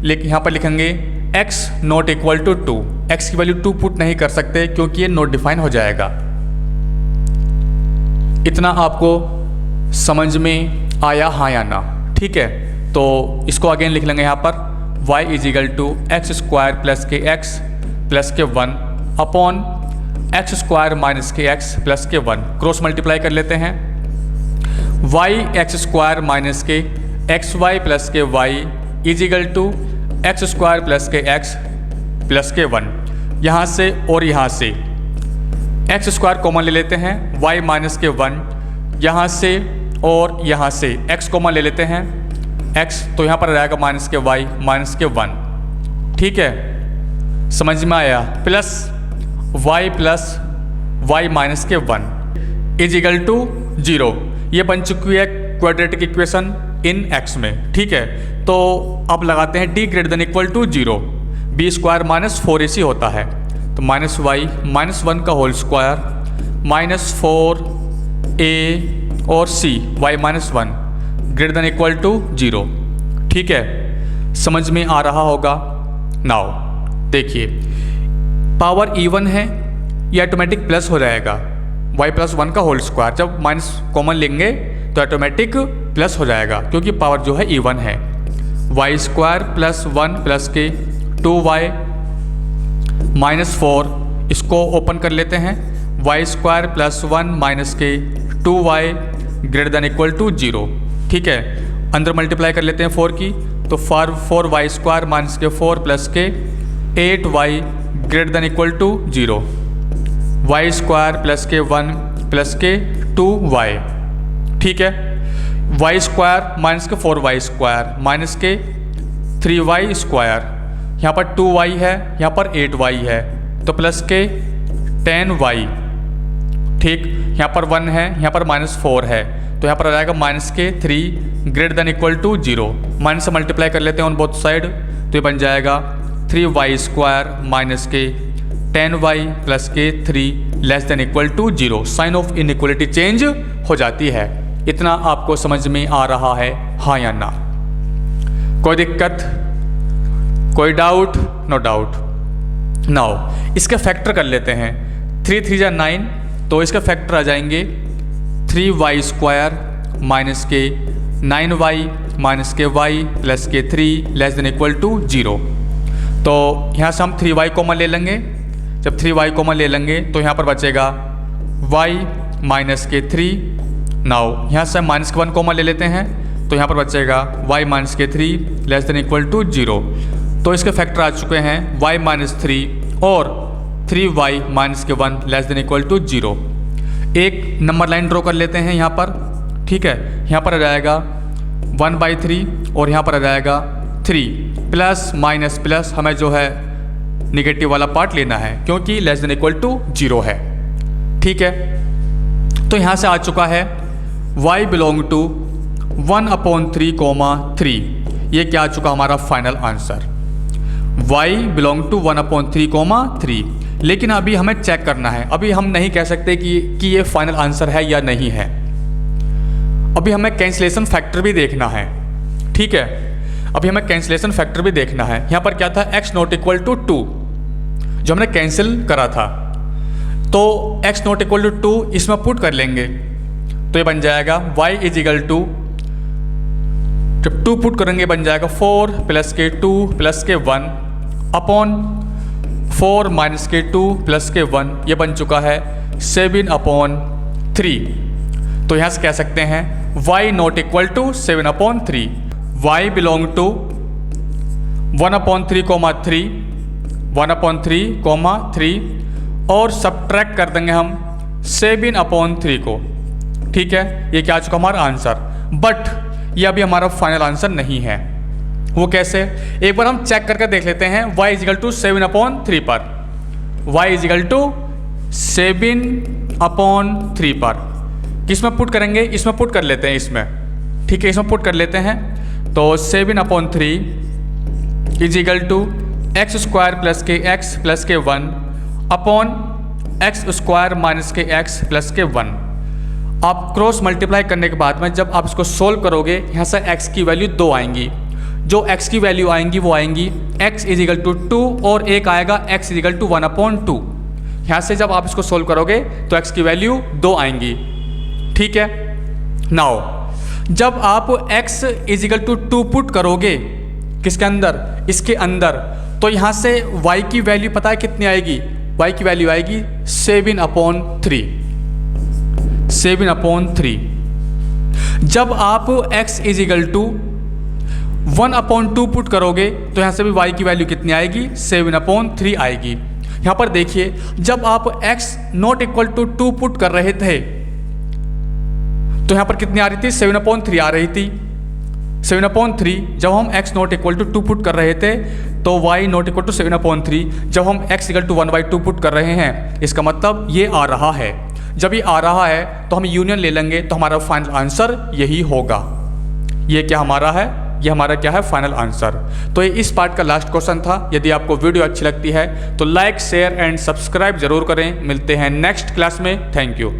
लेकिन यहाँ पर लिखेंगे x not equal to 2। x की वैल्यू 2 पुट नहीं कर सकते क्योंकि ये नॉट डिफाइन हो जाएगा। इतना आपको समझ में आया हाँ या ना? ठीक है, तो इसको अगेन लिख लेंगे यहाँ पर y is equal to x square plus के एक्स प्लस के 1 अपॉन एक्स स्क्वायर माइनस के एक्स प्लस के 1। क्रॉस मल्टीप्लाई कर लेते हैं। y एक्स स्क्वायर माइनस के एक्स वाई प्लस के y is equal to x square plus के एक्स प्लस के 1। यहाँ से और यहाँ से एक्स स्क्वायर कॉमन ले लेते हैं, y माइनस के 1 यहाँ से और यहाँ से x कॉमन ले लेते हैं x, तो यहाँ पर रहेगा माइनस के y माइनस के 1। ठीक है, समझ में आया? प्लस y माइनस के 1 इज इक्वल टू 0। ये बन चुकी है क्वाड्रेटिक इक्वेशन इन x में। ठीक है, तो अब लगाते हैं d greater than equal to 0। B square minus 4ac होता है, तो माइनस वाई माइनस 1 का होल स्क्वायर माइनस 4a और c y minus 1 greater than equal to 0। ठीक है, समझ में आ रहा होगा? नाउ देखिए, पावर इवन है, ये ऑटोमेटिक प्लस हो जाएगा y प्लस 1 का होल स्क्वायर। जब माइनस कॉमन लेंगे तो ऑटोमेटिक प्लस हो जाएगा क्योंकि पावर जो है इवन है। y स्क्वायर प्लस 1 प्लस के 2y माइनस 4, इसको ओपन कर लेते हैं। y स्क्वायर प्लस 1 माइनस के 2y greater than equal to 0। ठीक है, अंदर मल्टीप्लाई कर लेते हैं 4 की, तो 4y स्क्वायर माइनस के 4 प्लस के 8y greater than equal to 0। y square plus के 1 प्लस के 2y। ठीक है, y स्क्वायर माइनस के 4y स्क्वायर माइनस के 3y स्क्वायर, यहाँ पर 2y है, यहाँ पर 8y है, तो प्लस के 10y। ठीक, यहाँ पर 1 है, यहाँ पर माइनस 4 है, तो यहाँ पर आ जाएगा माइनस के 3 greater than equal to 0। Minus से मल्टीप्लाई कर लेते हैं ऑन बोथ साइड, तो ये बन जाएगा 3y स्क्वायर माइनस के 10y प्लस के 3 less than equal to 0। Sign of inequality change हो जाती है। इतना आपको समझ में आ रहा है हाँ या ना? कोई दिक्कत, कोई डाउट? No doubt. नाउ इसके फैक्टर कर लेते हैं। 3 3 जा 9, तो इसके फैक्टर आ जाएंगे 3y स्क्वायर माइनस के 9y माइनस के y प्लस के 3 लेस देन इक्वल टू 0। तो यहाँ से हम 3y कॉमन ले लेंगे। जब 3y कॉमन ले लेंगे तो यहाँ पर बचेगा y माइनस के 3। नाउ यहाँ से हम माइनस के 1 कॉमन ले लेते हैं, तो यहाँ पर बचेगा y माइनस के 3 लेस देन इक्वल टू 0। तो इसके फैक्टर आ चुके हैं y माइनस 3 और 3y माइनस के 1 लेस देन इक्वल टू 0। एक नंबर लाइन ड्रॉ कर लेते हैं यहाँ पर। ठीक है, यहाँ पर आ जाएगा 1/3 और यहाँ पर आ जाएगा 3 प्लस माइनस प्लस, हमें जो है निगेटिव वाला पार्ट लेना है क्योंकि लेस देन इक्वल टू 0 है। ठीक है, तो यहाँ से आ चुका है y बिलोंग टू 1/3, ये क्या आ चुका हमारा final answer. y belong to 1/3, लेकिन अभी हमें चेक करना है। अभी हम नहीं कह सकते कि ये फाइनल आंसर है या नहीं है। अभी हमें कैंसिलेशन फैक्टर भी देखना है। ठीक है, अभी हमें कैंसिलेशन फैक्टर भी देखना है। यहाँ पर क्या था, x नॉट इक्वल टू 2 जो हमने कैंसिल करा था, तो x नॉट इक्वल टू 2 इसमें पुट कर लेंगे, तो ये बन जाएगा y इज इक्वल टू, जब 2 पुट करेंगे बन जाएगा 4 प्लस के 2 प्लस के 1 अपॉन 4 माइनस के 2 प्लस के 1, ये बन चुका है 7/3। तो यहाँ से कह सकते हैं y not equal to 7/3। y belong to 1/3, और सब्ट्रैक्ट कर देंगे हम 7/3 को। ठीक है, ये क्या आ चुका हमारा आंसर। बट ये अभी हमारा फाइनल आंसर नहीं है। वो कैसे, एक बार हम चेक करके देख लेते हैं। y इजिकल टू 7/3 पर y इजिकल टू 7 अपॉन 3 पर। किस में पुट करेंगे, इसमें पुट कर लेते हैं इसमें, ठीक है, इसमें पुट कर लेते हैं। तो 7/3 is equal to x square plus के एक्स प्लस के 1 अपॉन एक्स स्क्वायर माइनस के एक्स प्लस के 1। आप क्रॉस मल्टीप्लाई करने के बाद में जब आप इसको सोल्व करोगे, यहाँ से x की वैल्यू 2 आएंगी। जो x की वैल्यू आएंगी वो आएंगी x इज इक्वल टू 2 और एक आएगा x इज इक्वल टू 1/2। यहाँ से जब आप इसको सोल्व करोगे तो x की वैल्यू 2 आएंगी, ठीक है। नाउ जब आप x is equal to 2 put करोगे किसके अंदर, इसके अंदर, तो यहाँ से y की वैल्यू पता है कितनी आएगी, y की वैल्यू आएगी 7/3। 7/3। जब आप x is equal to 1/2 put करोगे तो यहाँ से भी y की वैल्यू कितनी आएगी, 7/3 आएगी। यहाँ पर देखिए जब आप x not equal to 2 put कर रहे थे तो यहाँ पर कितनी आ रही थी, 7/3 आ रही थी। 7/3 जब हम x not equal to 2 put कर रहे थे तो y नॉट इक्वल टू 7/3। जब हम x इक्वल टू 1/2 पुट कर रहे हैं, इसका मतलब ये आ रहा है। जब ये आ रहा है तो हम यूनियन ले लेंगे तो हमारा फाइनल आंसर यही होगा। ये क्या हमारा है, ये हमारा क्या है, फाइनल आंसर। तो ये इस पार्ट का लास्ट क्वेश्चन था। यदि आपको वीडियो अच्छी लगती है तो लाइक शेयर एंड सब्सक्राइब जरूर करें। मिलते हैं नेक्स्ट क्लास में। Thank you.